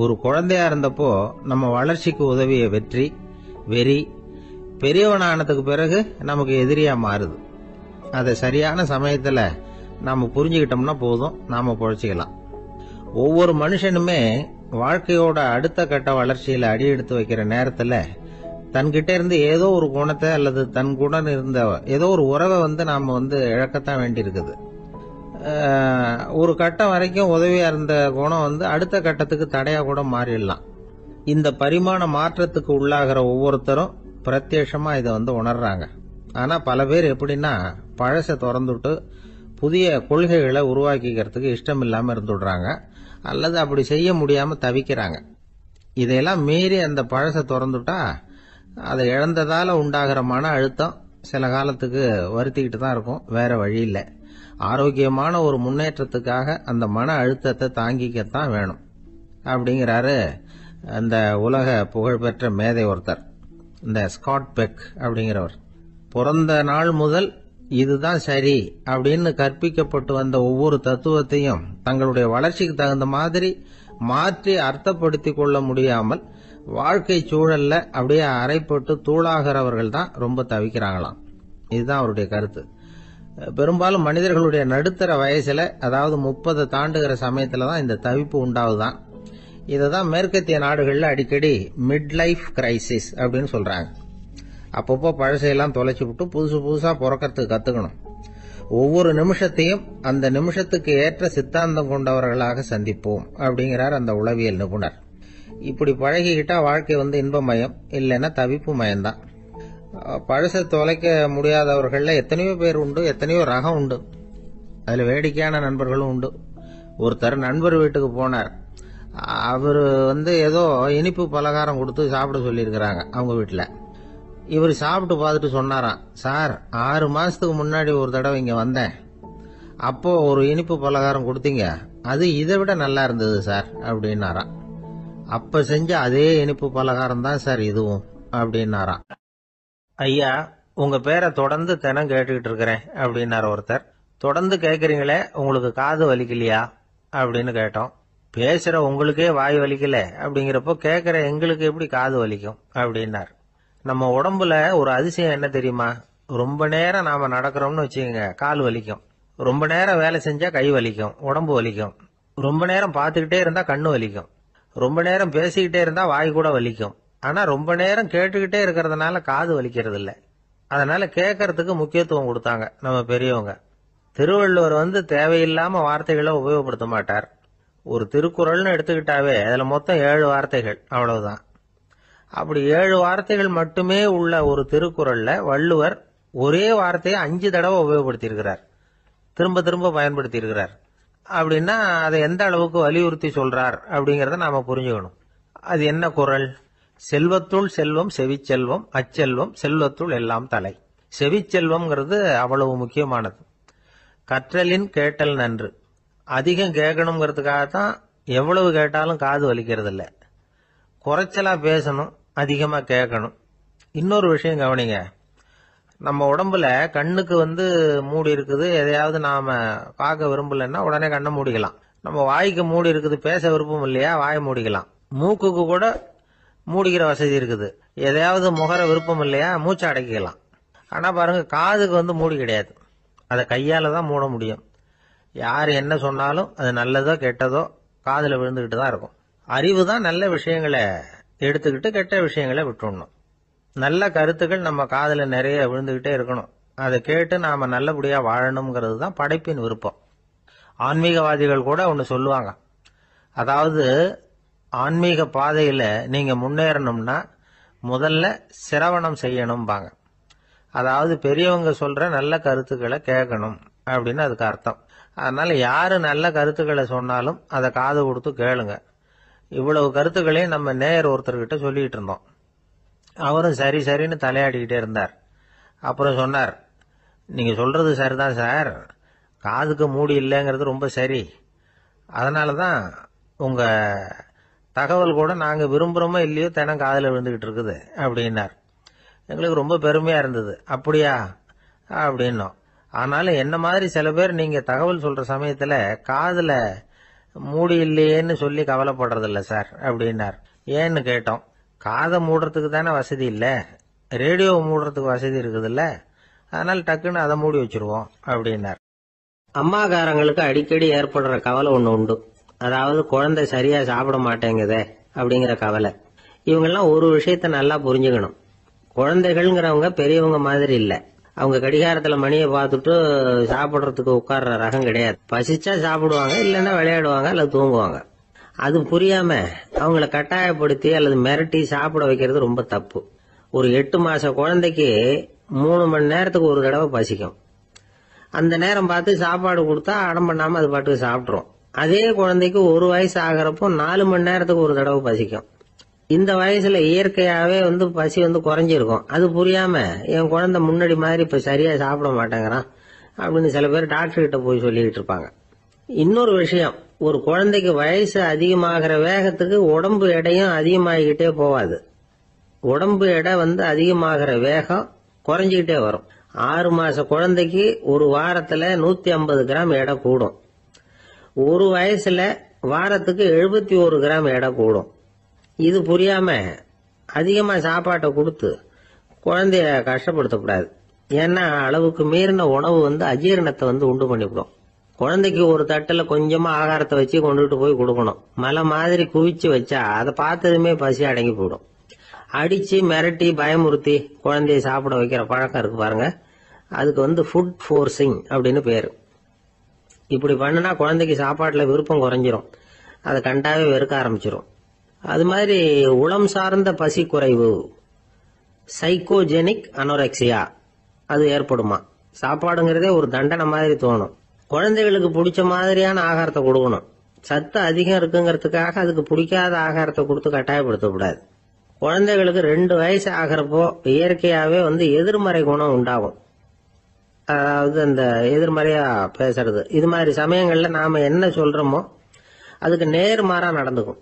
ஒரு குழந்தையா இருந்தப்போ நம்ம வளர்ச்சிக்கு உதவிய வெறி பெரியவனானதுக்கு பிறகு நமக்கு எதிரியா மாறுது. அதை சரியான சமயத்துல நாம புரிஞ்சுக்கிட்டோம்னா போதும், நாம பொழைச்சிக்கலாம். ஒவ்வொரு மனுஷனுமே வாழ்க்கையோட அடுத்த கட்ட வளர்ச்சியில அடி எடுத்து வைக்கிற நேரத்துல தன்கிட்ட இருந்து ஏதோ ஒரு குணத்தை அல்லது தன் குணம் இருந்த ஏதோ ஒரு உறவை நாம இழக்கத்தான் வேண்டி இருக்குது. ஒரு கட்டம் வரைக்கும் உதவியா இருந்த குணம் அடுத்த கட்டத்துக்கு தடையா கூட மாறிடலாம். இந்த பரிமாண மாற்றத்துக்கு உள்ளாகிற ஒவ்வொருத்தரும் பிரத்யட்சமா இதை உணர்றாங்க. ஆனா பல பேர் எப்படின்னா பழச திறந்துட்டு புதிய கொள்கைகளை உருவாக்கிக்கிறதுக்கு இஷ்டம் இல்லாம இருந்துடுறாங்க, அல்லது அப்படி செய்ய முடியாம தவிக்கிறாங்க. இதையெல்லாம் மீறி அந்த பழச திறந்துட்டா அதை இழந்ததால உண்டாகிற மன அழுத்தம் சில காலத்துக்கு வருத்திக்கிட்டு தான் இருக்கும், வேற வழி இல்லை. ஆரோக்கியமான ஒரு முன்னேற்றத்துக்காக அந்த மன அழுத்தத்தை தாங்கிக்கத்தான் வேணும் அப்படிங்கிறாரு அந்த உலக புகழ்பெற்ற மேதை ஒருத்தர், இந்த ஸ்காட் பெக் அப்படிங்கிறவர். பிறந்த நாள் முதல் இதுதான் சரி அப்படின்னு கற்பிக்கப்பட்டு வந்த ஒவ்வொரு தத்துவத்தையும் தங்களுடைய வளர்ச்சிக்கு தகுந்த மாதிரி மாற்றி அர்த்தப்படுத்திக் கொள்ள முடியாமல் வாழ்க்கை சூழல்ல அப்படியே அரைப்பட்டு தூளாகிறவர்கள் தான் ரொம்ப தவிக்கிறாங்களாம். இதுதான் அவருடைய கருத்து. பெரும்பாலும் மனிதர்களுடைய நடுத்தர வயசுல, அதாவது 30 தாண்டுகிற சமயத்துல தான் இந்த தவிப்பு உண்டாவுதான். இததான் மேற்கத்திய நாடுகள்ல அடிக்கடி மிட் லைஃப் கிரைசிஸ் அப்படின்னு சொல்றாங்க. அப்பப்போ பழசையெல்லாம் தொலைச்சு விட்டு புதுசா பிறக்கிறதுக்கு கத்துக்கணும். ஒவ்வொரு நிமிஷத்தையும் அந்த நிமிஷத்துக்கு ஏற்ற சித்தாந்தம் கொண்டவர்களாக சந்திப்போம் அப்படிங்கிறார் அந்த உளவியல் நிபுணர். இப்படி பழகிக்கிட்டா வாழ்க்கை இன்பமயம், இல்லைன்னா தவிப்பு மயம்தான். பழசை தொலைக்க முடியாதவர்கள்ல எத்தனையோ பேர் உண்டு, எத்தனையோ ரகம் உண்டு. அதுல வேடிக்கையான நண்பர்களும் உண்டு. ஒருத்தர் நண்பர் வீட்டுக்கு போனார். அவரு ஏதோ இனிப்பு பலகாரம் கொடுத்து சாப்பிட சொல்லியிருக்கிறாங்க அவங்க வீட்டுல. இவர் சாப்பிட்டு பார்த்துட்டு சொன்னாராம், சார் 6 மாசத்துக்கு முன்னாடி ஒரு தடவை இங்க வந்தேன், அப்போ ஒரு இனிப்பு பலகாரம் கொடுத்தீங்க, அது இதை விட நல்லா இருந்தது சார் அப்படின்னாராம். அப்ப செஞ்ச அதே இனிப்பு பலகாரம் தான் சார் இதுவும் அப்படின்னாராம். ஐயா, உங்க பேரை தொடர்ந்து தினம் கேட்டுக்கிட்டு இருக்கிறேன் அப்படின்னாரு ஒருத்தர். தொடர்ந்து கேட்கறீங்களே, உங்களுக்கு காது வலிக்கலையா அப்படின்னு கேட்டோம். பேசுற உங்களுக்கே வாய் வலிக்கல அப்படிங்கிறப்போ கேட்கிற எங்களுக்கு எப்படி காது வலிக்கும் அப்படின்னார். நம்ம உடம்புல ஒரு அதிசயம் என்ன தெரியுமா? ரொம்ப நேரம் நாம நடக்கிறோம்னு வச்சுக்கோங்க, கால் வலிக்கும். ரொம்ப நேரம் வேலை செஞ்சா கை வலிக்கும், உடம்பு வலிக்கும். ரொம்ப நேரம் பார்த்துக்கிட்டே இருந்தா கண்ணு வலிக்கும். ரொம்ப நேரம் பேசிக்கிட்டே இருந்தா வாய் கூட வலிக்கும். ஆனா ரொம்ப நேரம் கேட்டுக்கிட்டே இருக்கிறதுனால காது வலிக்கிறது இல்லை. அதனால கேட்கறதுக்கு முக்கியத்துவம் கொடுத்தாங்க நம்ம பெரியவங்க. திருவள்ளுவர் தேவையில்லாம வார்த்தைகளை உபயோகப்படுத்த மாட்டார். ஒரு திருக்குறள்னு எடுத்துக்கிட்டாவே அதுல மொத்தம் 7 வார்த்தைகள், அவ்வளவுதான். அப்படி 7 வார்த்தைகள் மட்டுமே உள்ள ஒரு திருக்குறள்ல வள்ளுவர் ஒரே வார்த்தையை 5 தடவை உபயோகப்படுத்தியிருக்கிறார், திரும்ப திரும்ப பயன்படுத்தி இருக்கிறார். அப்படின்னா அதை எந்த அளவுக்கு வலியுறுத்தி சொல்றார் அப்படிங்கறத நாம புரிஞ்சுக்கணும். அது என்ன குறள்? செல்வத்துள் செல்வம் செவிச்செல்வம், அச்செல்வம் செல்வத்துள் எல்லாம் தலை. செவிச்செல்வம்ங்கிறது அவ்வளவு முக்கியமானது. கற்றலின் கேட்டல் நன்று. அதிகம் கேட்கணுங்கிறதுக்காகத்தான் எவ்வளவு கேட்டாலும் காது வலிக்கிறது இல்லை. குறைச்சலா பேசணும், அதிகமா கேட்கணும். இன்னொரு விஷயம் கவனிங்க. நம்ம உடம்புல கண்ணுக்கு மூடி இருக்குது, எதையாவது நாம பார்க்க விரும்பலன்னா உடனே கண்ணை மூடிக்கலாம். நம்ம வாய்க்கு மூடி இருக்குது, பேச விருப்பம் இல்லையா, வாயை மூடிக்கலாம். மூக்குக்கு கூட மூடிக்கிற வசதி இருக்குது, எதையாவது முகர விருப்பம் இல்லையா, மூச்சை அடக்கிக்கலாம். ஆனா பாருங்க, காதுக்கு மூடி கிடையாது. அதை கையால தான் மூட முடியும். யார் என்ன சொன்னாலும் அது நல்லதோ கெட்டதோ காதுல விழுந்துகிட்டு தான் இருக்கும். அறிவு தான் நல்ல விஷயங்களை எடுத்துக்கிட்டு கெட்ட விஷயங்களை விட்டுடணும். நல்ல கருத்துக்கள் நம்ம காதுல நிறைய விழுந்துகிட்டே இருக்கணும். அதை கேட்டு நாம நல்லபடியா வாழணுங்கிறது தான் படைப்பின் விருப்பம். ஆன்மீகவாதிகள் கூட ஒன்னு சொல்லுவாங்க. அதாவது, ஆன்மீக பாதையில நீங்க முன்னேறணும்னா முதல்ல சிரவணம் செய்யணும்பாங்க. அதாவது பெரியவங்க சொல்ற நல்ல கருத்துக்களை கேட்கணும் அப்படின்னு அதுக்கு அர்த்தம். அதனால யாரு நல்ல கருத்துக்களை சொன்னாலும் அதை காது கொடுத்து கேளுங்க. இவ்வளவு கருத்துக்களையும் நம்ம நேயர் ஒருத்தர்கிட்ட சொல்லிட்டு இருந்தோம். அவரும் சரி சரின்னு தலையாடிக்கிட்டே இருந்தார். அப்புறம் சொன்னார், நீங்க சொல்றது சரிதான் சார், காதுக்கு மூடி இல்லைங்கிறது ரொம்ப சரி. அதனாலதான் உங்க தகவல் கூட நாங்க விரும்புறோமோ இல்லையோ தினம் காதுல விழுந்துகிட்டு இருக்குது அப்படின்னார். எங்களுக்கு ரொம்ப பெருமையா இருந்தது. அப்படியா அப்படின்னோம். ஆனாலும் என்ன மாதிரி சில பேர் நீங்க தகவல் சொல்ற சமயத்துல காதுல மூடி இல்லையேன்னு சொல்லி கவலைப்படுறதில்ல சார் அப்படின்னார். ஏன்னு கேட்டோம். காதை மூடுறதுக்கு தானே வசதி இல்ல, ரேடியோவை மூடுறதுக்கு வசதி இருக்குதுல்ல, அதனால டக்குன்னு அதை மூடி வச்சிருவோம் அப்படின்னார். அம்மாக்காரங்களுக்கு அடிக்கடி ஏற்படுற கவலை ஒண்ணு உண்டு. அதாவது குழந்தை சரியா சாப்பிட மாட்டேங்குதே அப்படிங்கிற கவலை. இவங்கெல்லாம் ஒரு விஷயத்த நல்லா புரிஞ்சுக்கணும். குழந்தைகள்ங்கிறவங்க பெரியவங்க மாதிரி இல்ல. அவங்க கடிகாரத்துல மணியை பார்த்துட்டு சாப்பிடுறதுக்கு உட்கார்ற ரகம் கிடையாது. பசிச்சா சாப்பிடுவாங்க, இல்லைன்னா விளையாடுவாங்க அல்லது தூங்குவாங்க. அது புரியாம அவங்கள கட்டாயப்படுத்தி அல்லது மிரட்டி சாப்பிட வைக்கிறது ரொம்ப தப்பு. ஒரு 8 மாச குழந்தைக்கு 3 மணி நேரத்துக்கு ஒரு தடவை பசிக்கும். அந்த நேரம் பார்த்து சாப்பாடு கொடுத்தா அடம் பண்ணாம அது பாட்டுக்கு சாப்பிட்டுரும். அதே குழந்தைக்கு 1 வயசு ஆகிறப்போ 4 மணி நேரத்துக்கு ஒரு தடவை பசிக்கும். இந்த வயசுல இயற்கையாவே பசி குறைஞ்சிருக்கும். அது புரியாம என் குழந்தை முன்னாடி மாதிரி இப்ப சரியா சாப்பிட மாட்டேங்கிறான் அப்படின்னு சில பேர் டாக்டர் கிட்ட போய் சொல்லிக்கிட்டு இருப்பாங்க. இன்னொரு விஷயம், ஒரு குழந்தைக்கு வயசு அதிகமாகிற வேகத்துக்கு உடம்பு எடையும் அதிகமாகிக்கிட்டே போவாது. உடம்பு எடை அதிகமாகிற வேகம் குறைஞ்சிக்கிட்டே வரும். 6 மாச குழந்தைக்கு ஒரு வாரத்துல 150 கிராம் எடை கூடும். ஒரு வயசுல வாரத்துக்கு 71 கிராம் எடை கூடும். இது புரியாம அதிகமா சாப்பாட்டை கொடுத்து குழந்தைய கஷ்டப்படுத்தக்கூடாது. ஏன்னா அளவுக்கு மீறின உணவு அஜீரணத்தை உண்டு பண்ணிவிடும். குழந்தைக்கு ஒரு தட்டுல கொஞ்சமா ஆகாரத்தை வச்சு கொண்டுட்டு போய் கொடுக்கணும். மலை மாதிரி குவிச்சு வச்சா அதை பார்த்ததுமே பசி அடங்கி போயிடும். அடிச்சு மிரட்டி பயமுறுத்தி குழந்தைய சாப்பிட வைக்கிற பழக்கம் இருக்கு பாருங்க, அதுக்கு ஃபுட் ஃபோர்சிங் அப்படின்னு பேரு. இப்படி பண்ணுனா குழந்தைக்கு சாப்பாட்டுல விருப்பம் குறைஞ்சிரும், அதை கண்டாவே வெறுக்க ஆரம்பிச்சிரும். அது மாதிரி உளம் சார்ந்த பசி குறைவு, சைக்கோஜெனிக் அனோரெக்சியா, அது ஏற்படுமா. சாப்பாடுங்கிறதே ஒரு தண்டனை மாதிரி தோணும். குழந்தைகளுக்கு பிடிச்ச மாதிரியான ஆகாரத்தை கொடுக்கணும். சத்து அதிகம் இருக்குங்கிறதுக்காக அதுக்கு பிடிக்காத ஆகாரத்தை கொடுத்து கட்டாயப்படுத்தக்கூடாது. குழந்தைகளுக்கு 2 வயசு ஆகிறப்போ இயற்கையாவே எதிர்மறை குணம் உண்டாகும். அதாவது அந்த எதிர்மறையா பேசுறது. இது மாதிரி சமயங்கள்ல நாம என்ன சொல்றோமோ அதுக்கு நேர்மாறா நடந்துக்கும்.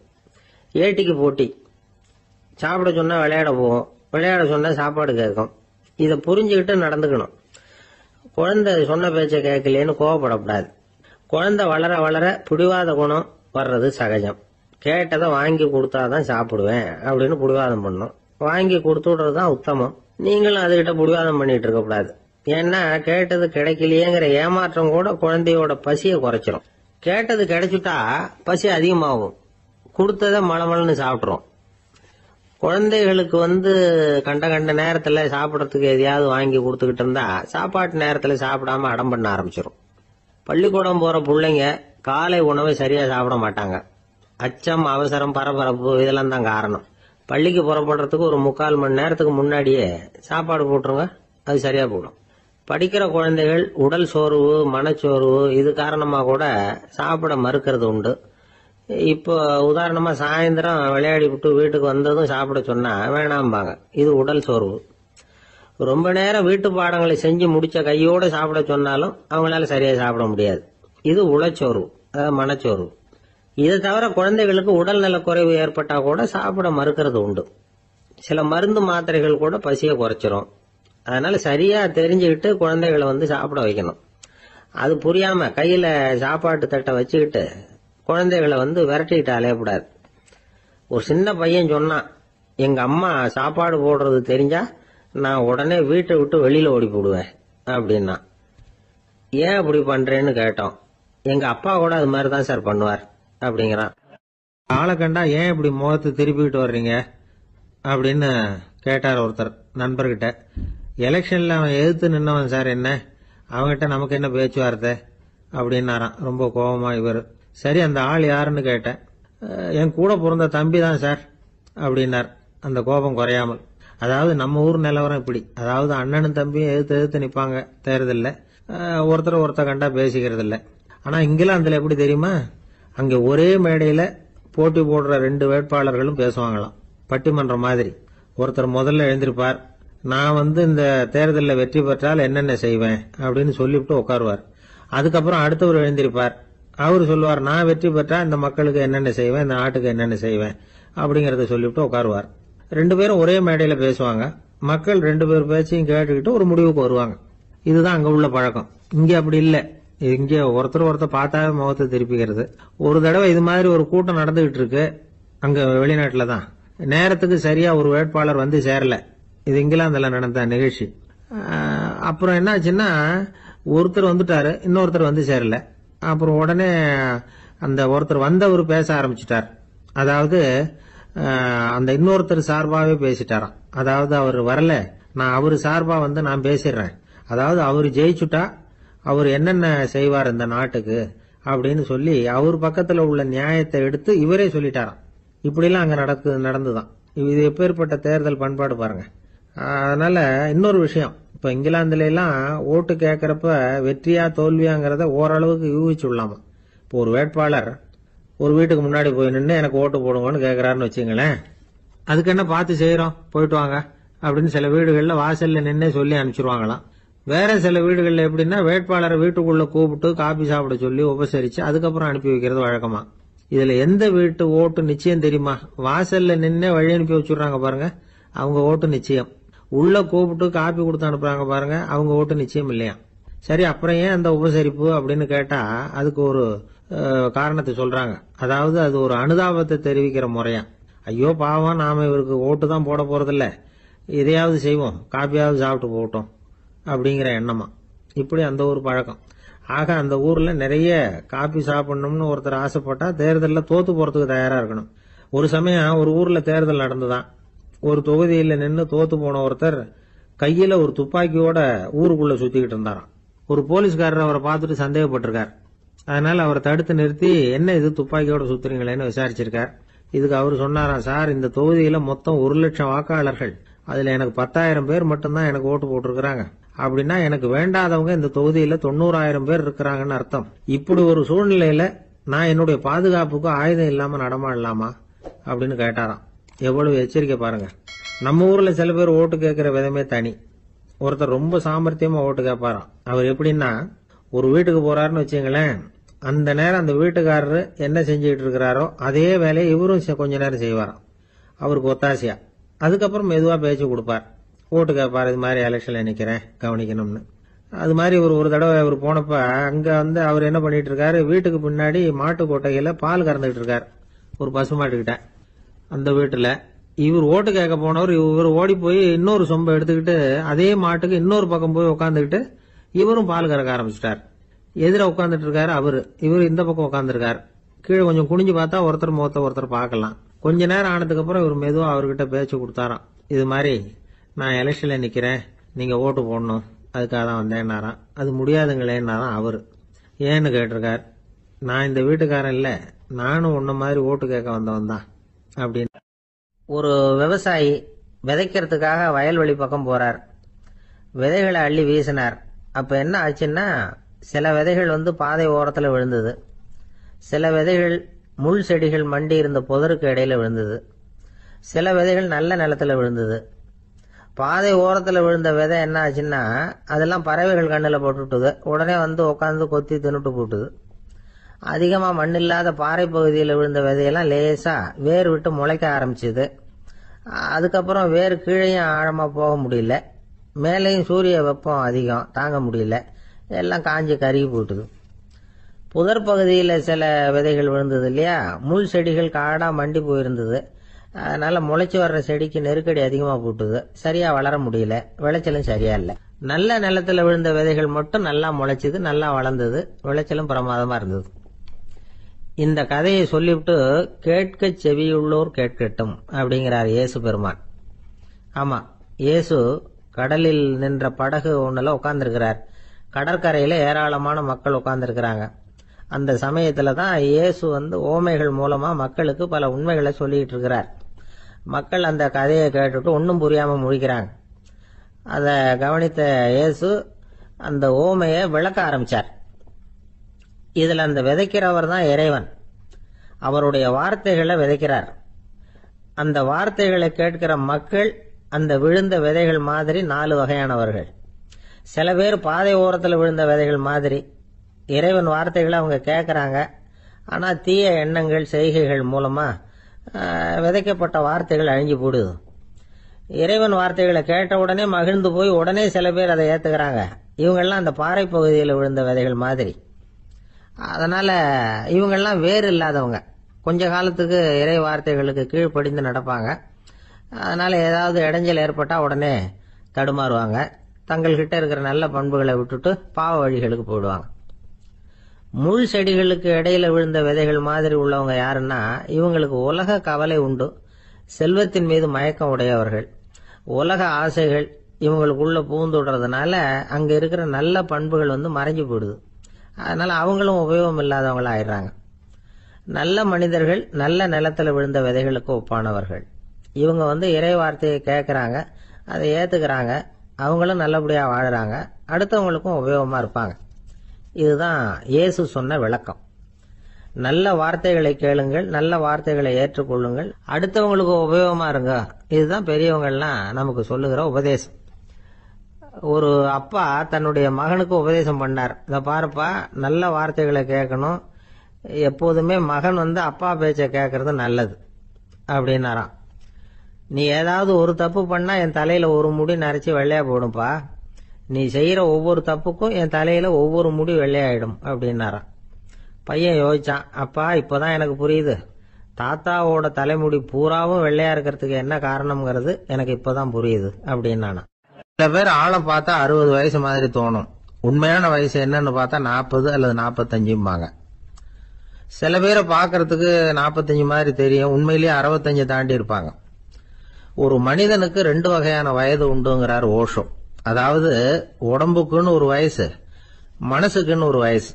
ஏட்டிக்கு போட்டி. சாப்பிட சொன்னா விளையாட போவோம், விளையாட சொன்னா சாப்பாடு கேட்கும். இதை புரிஞ்சுக்கிட்டு நடந்துக்கணும். குழந்தை சொன்ன பேச்ச கேட்கலேன்னு கோவப்படக்கூடாது. குழந்தை வளர வளர பிடிவாத குணம் வர்றது சகஜம். கேட்டதை வாங்கி கொடுத்தாதான் சாப்பிடுவேன் அப்படின்னு பிடிவாதம் பண்ணும். வாங்கி கொடுத்து விடுறதுதான் உத்தமம். நீங்களும் அதுகிட்ட பிடிவாதம் பண்ணிட்டு இருக்க கூடாது. ஏன்னா கேட்டது கிடைக்கலையேங்கிற ஏமாற்றம் கூட குழந்தையோட பசியை குறைச்சிரும். கேட்டது கிடைச்சுட்டா பசி அதிகமாகும், கொடுத்ததை மளமளன்னு சாப்பிட்றோம். குழந்தைகளுக்கு கண்ட கண்ட நேரத்துல சாப்பிடறதுக்கு எதையாவது வாங்கி கொடுத்துக்கிட்டு இருந்தா சாப்பாட்டு நேரத்துல சாப்பிடாம அடம் பண்ண ஆரம்பிச்சிடும். பள்ளிக்கூடம் போற பிள்ளைங்க காலை உணவை சரியா சாப்பிட மாட்டாங்க. அச்சம், அவசரம், பரபரப்பு இதெல்லாம் தான் காரணம். பள்ளிக்கு புறப்படுறதுக்கு ஒரு 3/4 மணி நேரத்துக்கு முன்னாடியே சாப்பாடு போட்டுருங்க, அது சரியா போடும். படிக்கிற குழந்தைகள் உடல் சோர்வு, மனச்சோர்வு இது காரணமா கூட சாப்பிட மறுக்கிறது உண்டு. இப்போ உதாரணமா சாயந்தரம் விளையாடி விட்டு வீட்டுக்கு வந்ததும் சாப்பிட சொன்னா வேணாம்பாங்க. இது உடல் சோர்வு. ரொம்ப நேரம் வீட்டு பாடங்களை செஞ்சு முடிச்ச கையோட சாப்பிட சொன்னாலும் அவங்களால சரியா சாப்பிட முடியாது. இது உளச்சோர்வு, அதாவது மனச்சோர்வு. இதை தவிர குழந்தைகளுக்கு உடல் நல குறைவு ஏற்பட்டா கூட சாப்பிட மறுக்கிறது உண்டு. சில மருந்து மாத்திரைகள் கூட பசியை குறைச்சிரும். அதனால சரியா தெரிஞ்சுக்கிட்டு குழந்தைகளை சாப்பிட வைக்கணும். அது புரியாம கையில சாப்பாட்டு தட்டை வச்சுக்கிட்டு குழந்தைகளை விரட்டிக்கிட்டு அலையக்கூடாது. ஒரு சின்ன பையன் சொன்னான், எங்க அம்மா சாப்பாடு போடுறது தெரிஞ்சா நான் உடனே வீட்டை விட்டு வெளியில ஓடி போடுவேன் அப்படின்னா. ஏன் அப்படி பண்றேன்னு கேட்டோம். எங்க அப்பா கூட அது மாதிரி தான் சார் பண்ணுவார் அப்படிங்கிறான். ஆளை கண்டா ஏன் இப்படி முகத்தை திருப்பிக்கிட்டு வர்றீங்க அப்படின்னு கேட்டார் ஒருத்தர் நண்பர்கிட்ட. எலெக்ஷன்ல அவன் எதிர்த்து நின்னவன் சார், என்ன அவன்கிட்ட நமக்கு என்ன பேச்சுவார்த்தை அப்படின்னாராம் ரொம்ப கோபமா இவர். சரி, அந்த ஆள் யாருன்னு கேட்டேன். என் கூட பிறந்த தம்பி தான் சார் அப்படின்னார் அந்த கோபம் குறையாமல். அதாவது நம்ம ஊர் நிலவரம் இப்படி, அதாவது அண்ணனும் தம்பியும் எதிர்த்து நிப்பாங்க தேர்தல்ல, ஒருத்தர் கண்டா பேசிக்கிறது இல்ல. ஆனா இங்கிலாந்துல எப்படி தெரியுமா, அங்க ஒரே மேடையில போட்டி போடுற 2 வேட்பாளர்களும் பேசுவாங்களாம், பட்டிமன்றம் மாதிரி. ஒருத்தர் முதல்ல எழுந்திருப்பார், நான் இந்த தேர்தலில் வெற்றி பெற்றால் என்னென்ன செய்வேன் அப்படின்னு சொல்லிவிட்டு உட்காருவார். அதுக்கப்புறம் அடுத்தவர் எழுந்திருப்பார், அவரு சொல்லுவார், நான் வெற்றி பெற்றா இந்த மக்களுக்கு என்னென்ன செய்வேன், இந்த நாட்டுக்கு என்னென்ன செய்வேன் அப்படிங்கறத சொல்லிவிட்டு உட்காருவார். 2 பேரும் ஒரே மேடையில பேசுவாங்க. மக்கள் 2 பேர் பேச்சையும் கேட்டுக்கிட்டு ஒரு முடிவுக்கு வருவாங்க. இதுதான் அங்க உள்ள பழக்கம். இங்க அப்படி இல்ல. இங்க ஒருத்தர் பார்த்தாவே முகத்தை திருப்பிக்கிறது. ஒரு தடவை இது மாதிரி ஒரு கூட்டம் நடந்துகிட்டு இருக்கு அங்க வெளிநாட்டுல தான். நேரத்துக்கு சரியா ஒரு வேட்பாளர் சேரல. இது இங்கிலாந்துல நடந்த நிகழ்ச்சி. அப்புறம் என்னாச்சுன்னா, ஒருத்தர் வந்துட்டாரு, இன்னொருத்தர் சேரல. அப்புறம் உடனே அந்த ஒருத்தர் வந்தவர் பேச ஆரம்பிச்சுட்டார். அதாவது அந்த இன்னொருத்தர் சார்பாவே பேசிட்டாராம். அதாவது அவர் வரல, நான் அவரு சார்பா நான் பேசிடுறேன். அதாவது அவர் ஜெயிச்சுட்டா அவர் என்னென்ன செய்வார் இந்த நாட்டுக்கு அப்படின்னு சொல்லி அவர் பக்கத்துல உள்ள நியாயத்தை எடுத்து இவரே சொல்லிட்டாராம். இப்படிலாம் அங்க நடந்துதான். இது எப்பேற்பட்ட தேர்தல் பண்பாடு பாருங்க. அதனால இன்னொரு விஷயம், இப்ப இங்கிலாந்துல எல்லாம் ஓட்டு கேட்கறப்ப வெற்றியா தோல்வியாங்கிறத ஓரளவுக்கு யூகிச்சுடலாமா. இப்போ ஒரு வேட்பாளர் ஒரு வீட்டுக்கு முன்னாடி போய் நின்று எனக்கு ஓட்டு போடுங்கன்னு கேட்கறாருன்னு வச்சுங்களேன், அதுக்கு என்ன பார்த்து செய்யறோம், போயிட்டு வாங்க அப்படின்னு சில வீடுகள்ல வாசல்ல நின்னே சொல்லி அனுப்பிச்சிருவாங்களாம். வேற சில வீடுகள்ல எப்படின்னா வேட்பாளரை வீட்டுக்குள்ள கூப்பிட்டு காபி சாப்பிட சொல்லி உபசரிச்சு அதுக்கப்புறம் அனுப்பி வைக்கிறது வழக்கமா. இதுல எந்த வீட்டு ஓட்டு நிச்சயம் தெரியுமா? வாசல்ல நின்னே வழி அனுப்பி வச்சுடுறாங்க பாருங்க, அவங்க ஓட்டு நிச்சயம். உள்ள கூப்பிட்டு காப்பி கொடுத்து அனுப்புறாங்க பாருங்க, அவங்க ஓட்டு நிச்சயம் இல்லையா. சரி, அப்புறம் ஏன் அந்த உபசரிப்பு அப்படின்னு கேட்டா அதுக்கு ஒரு காரணத்தை சொல்றாங்க. அதாவது அது ஒரு அனுதாபத்தை தெரிவிக்கிற முறையா. ஐயோ பாவம், நாம இவருக்கு ஓட்டு தான் போட போறதில்ல, இதையாவது செய்வோம், காப்பியாவது சாப்பிட்டு போகட்டும் அப்படிங்கிற எண்ணமா. இப்படி அந்த ஒரு பழக்கம். ஆக அந்த ஊர்ல நிறைய காப்பி சாப்பிடணும்னு ஒருத்தர் ஆசைப்பட்டா தேர்தலில் தோத்து போறதுக்கு தயாரா இருக்கணும். ஒரு சமயம் ஒரு ஊர்ல தேர்தல் நடந்துதான். ஒரு தொகுதியில நின்று தோத்து போன ஒருத்தர் கையில ஒரு துப்பாக்கியோட ஊருக்குள்ள சுத்திக்கிட்டு இருந்தாராம். ஒரு போலீஸ்காரர் அவரை பார்த்துட்டு சந்தேகப்பட்டிருக்கார். அதனால அவரை தடுத்து நிறுத்தி, என்ன இது துப்பாக்கியோட சுத்துறீங்களேன்னு விசாரிச்சிருக்கார். இதுக்கு அவர் சொன்னாராம், சார் இந்த தொகுதியில மொத்தம் 1,00,000 வாக்காளர்கள், அதுல எனக்கு 10,000 பேர் மட்டும்தான் எனக்கு ஓட்டு போட்டிருக்கிறாங்க. அப்படின்னா எனக்கு வேண்டாதவங்க இந்த தொகுதியில 90,000 பேர் இருக்கிறாங்கன்னு அர்த்தம். இப்படி ஒரு சூழ்நிலையில நான் என்னுடைய பாதுகாப்புக்கு ஆயுதம் இல்லாம நடமாடலாமா அப்படின்னு கேட்டாராம். எவ்வளவு எச்சரிக்கை பாருங்க. நம்ம ஊர்ல சில பேர் ஓட்டு கேட்கிற விதமே தனி. ஒருத்தர் ரொம்ப சாமர்த்தியமா ஓட்டு கேட்பாராம். அவர் எப்படின்னா, ஒரு வீட்டுக்கு போறாருன்னு வச்சுங்களேன், அந்த நேரம் அந்த வீட்டுக்காரரு என்ன செஞ்சுட்டு இருக்கிறாரோ அதே வேலையை இவரும் கொஞ்ச நேரம் செய்வாராம், அவருக்கு ஒத்தாசையா. அதுக்கப்புறம் மெதுவா பேச்சு கொடுப்பார், ஓட்டு கேட்பார், இது மாதிரி எலெக்ஷன்ல நிக்கிறேன் கவனிக்கணும்னு. அது மாதிரி ஒரு தடவை அவர் போனப்ப அங்க அவர் என்ன பண்ணிட்டு இருக்காரு, வீட்டுக்கு பின்னாடி மாட்டு கொட்டையில பால் கறந்துட்டு இருக்காரு ஒரு பசுமாட்டுக்கிட்ட. அந்த வீட்டுல இவர் ஓட்டு கேட்க போனவர் இவர் ஓடி போய் இன்னொரு சொம்பை எடுத்துக்கிட்டு அதே மாட்டுக்கு இன்னொரு பக்கம் போய் உட்காந்துக்கிட்டு இவரும் பால் கறக்க ஆரம்பிச்சிட்டார். எதிர உட்காந்துட்டு இருக்காரு அவரு, இவர் இந்த பக்கம் உட்காந்துருக்காரு. கீழே கொஞ்சம் குனிஞ்சு பார்த்தா ஒருத்தர் முகத்தை ஒருத்தர் பார்க்கலாம். கொஞ்ச நேரம் ஆனதுக்கப்புறம் இவர் மெதுவாக அவர்கிட்ட பேச்சு கொடுத்தாராம். இது மாதிரி நான் எலெக்ஷனில் நிற்கிறேன், நீங்கள் ஓட்டு போடணும், அதுக்காக தான் வந்தேன்னாராம். அது முடியாதுங்களேன்னாராம் அவர். ஏன்னு கேட்டிருக்கார். நான் இந்த வீட்டுக்காரன் இல்லை, நானும் உன்ன மாதிரி ஓட்டு கேட்க வந்தவன் தான் அப்படின்னு. ஒரு விவசாயி விதைக்கிறதுக்காக வயல்வெளி பக்கம் போறார். விதைகளை அள்ளி வீசினார். அப்ப என்ன ஆச்சுன்னா, சில விதைகள் பாதை ஓரத்தில் விழுந்தது, சில விதைகள் முள் செடிகள் மண்டி இருந்த புதருக்கு இடையில விழுந்தது, சில விதைகள் நல்ல நிலத்துல விழுந்தது. பாதை ஓரத்தில் விழுந்த விதை என்ன ஆச்சுன்னா, அதெல்லாம் பறவைகள் கண்ணில் போட்டுட்டுது. உடனே உட்காந்து கொத்தி தின்னுட்டு போட்டுது. அதிகமாக மண் இல்லாத பாறை பகுதியில் விழுந்த விதையெல்லாம் லேசா வேர் விட்டு முளைக்க ஆரம்பிச்சுது. அதுக்கப்புறம் வேர் கீழேயும் ஆழமாக போக முடியல, மேலேயும் சூரிய வெப்பம் அதிகம் தாங்க முடியல, எல்லாம் காஞ்சி கருகி போட்டுது. புதர் பகுதியில் சில விதைகள் விழுந்தது இல்லையா, முள் செடிகள் காடாக மண்டி போயிருந்தது. அதனால முளைச்சி வர்ற செடிக்கு நெருக்கடி அதிகமாக போட்டுது, சரியா வளர முடியல, விளைச்சலும் சரியா இல்லை. நல்ல நிலத்துல விழுந்த விதைகள் மட்டும் நல்லா முளைச்சிது, நல்லா வளர்ந்தது, விளைச்சலும் பிரமாதமா இருந்தது. இந்த கதையை சொல்லிவிட்டு கேட்க செவியுள்ளோர் கேட்கட்டும் அப்படிங்கிறார் இயேசு பெருமான். ஆமா, இயேசு கடலில் நின்ற படகு ஒண்ணுல உட்கார்ந்துருக்கிறார். கடற்கரையில ஏராளமான மக்கள் உட்கார்ந்துருக்கிறாங்க. அந்த சமயத்துல தான் இயேசு ஓமைகள் மூலமா மக்களுக்கு பல உண்மைகளை சொல்லிட்டு இருக்கிறார். மக்கள் அந்த கதையை கேட்டுட்டு ஒன்னும் புரியாம முழிக்கிறாங்க. அத கவனித்த இயேசு அந்த ஓமையை விளக்க ஆரம்பிச்சார். இதுல அந்த விதைக்கிறவர் தான் இறைவன். அவருடைய வார்த்தைகளை விதைக்கிறார். அந்த வார்த்தைகளை கேட்கிற மக்கள் அந்த விழுந்த விதைகள் மாதிரி 4 வகையானவர்கள். சில பேர் பாதை ஓரத்தில் விழுந்த விதைகள் மாதிரி இறைவன் வார்த்தைகளை அவங்க கேட்கறாங்க. ஆனா தீய எண்ணங்கள் செய்கைகள் மூலமா விதைக்கப்பட்ட வார்த்தைகள் அழிஞ்சு போடுது. இறைவன் வார்த்தைகளை கேட்ட உடனே மகிழ்ந்து போய் உடனே சில பேர் அதை ஏத்துக்கிறாங்க. இவங்கெல்லாம் அந்த பாறை பகுதியில் விழுந்த விதைகள் மாதிரி. அதனால இவங்கெல்லாம் வேறு இல்லாதவங்க, கொஞ்ச காலத்துக்கு இறை வார்த்தைகளுக்கு கீழ்ப்படிந்து நடப்பாங்க. அதனால ஏதாவது இடைஞ்சல் ஏற்பட்டா உடனே தடுமாறுவாங்க. தங்கள்கிட்ட இருக்கிற நல்ல பண்புகளை விட்டுட்டு பாவ வழிகளுக்கு போயிடுவாங்க. முள் செடிகளுக்கு இடையில விழுந்த விதைகள் மாதிரி உள்ளவங்க யாருன்னா, இவங்களுக்கு உலக கவலை உண்டு, செல்வத்தின் மீது மயக்கம் உடையவர்கள். உலக ஆசைகள் இவங்களுக்குள்ள பூந்துடுறதுனால அங்க இருக்கிற நல்ல பண்புகள் மறைஞ்சு போயிடுது. அதனால அவங்களும் உபயோகம் இல்லாதவங்களா ஆயிடுறாங்க. நல்ல மனிதர்கள் நல்ல நிலத்துல விழுந்த விதைகளுக்கு ஒப்பானவர்கள். இவங்க இறை வார்த்தையை கேட்கறாங்க, அதை ஏத்துக்கிறாங்க, அவங்களும் நல்லபடியா வாழறாங்க, அடுத்தவங்களுக்கும் உபயோகமா இருப்பாங்க. இதுதான் இயேசு சொன்ன விளக்கம். நல்ல வார்த்தைகளை கேளுங்கள், நல்ல வார்த்தைகளை ஏற்றுக்கொள்ளுங்கள், அடுத்தவங்களுக்கு உபயோகமா இருங்க. இதுதான் பெரியவங்கள்லாம் நமக்கு சொல்லுகிற உபதேசம். ஒரு அப்பா தன்னுடைய மகனுக்கு உபதேசம் பண்ணார். இத பாருப்பா, நல்ல வார்த்தைகளை கேட்கணும், எப்போதுமே மகன் அப்பா பேச்ச கேட்கறது நல்லது அப்படின்னாராம். நீ ஏதாவது ஒரு தப்பு பண்ணா என் தலையில ஒரு முடி நரைச்சி வெள்ளையா போடும்பா, நீ செய்யற ஒவ்வொரு தப்புக்கும் என் தலையில ஒவ்வொரு முடி வெள்ளையாயிடும் அப்படின்னாராம். பையன் யோசிச்சான், அப்பா இப்பதான் எனக்கு புரியுது, தாத்தாவோட தலைமுடி பூராவும் வெள்ளையா இருக்கிறதுக்கு என்ன காரணம்ங்கிறது எனக்கு இப்பதான் புரியுது அப்படின்னானா. சில பேர் ஆளை பார்த்தா 60 வயசு மாதிரி தோணும், உண்மையான வயசு என்னன்னு பார்த்தா 40 அல்லது 45. சில பேரை பார்க்கறதுக்கு 45 மாதிரி தெரியும், உண்மையிலேயே 65 தாண்டி இருப்பாங்க. ஒரு மனிதனுக்கு 2 வகையான வயது உண்டுங்கிறார் ஓஷோ. அதாவது உடம்புக்குன்னு ஒரு வயசு, மனசுக்குன்னு ஒரு வயசு.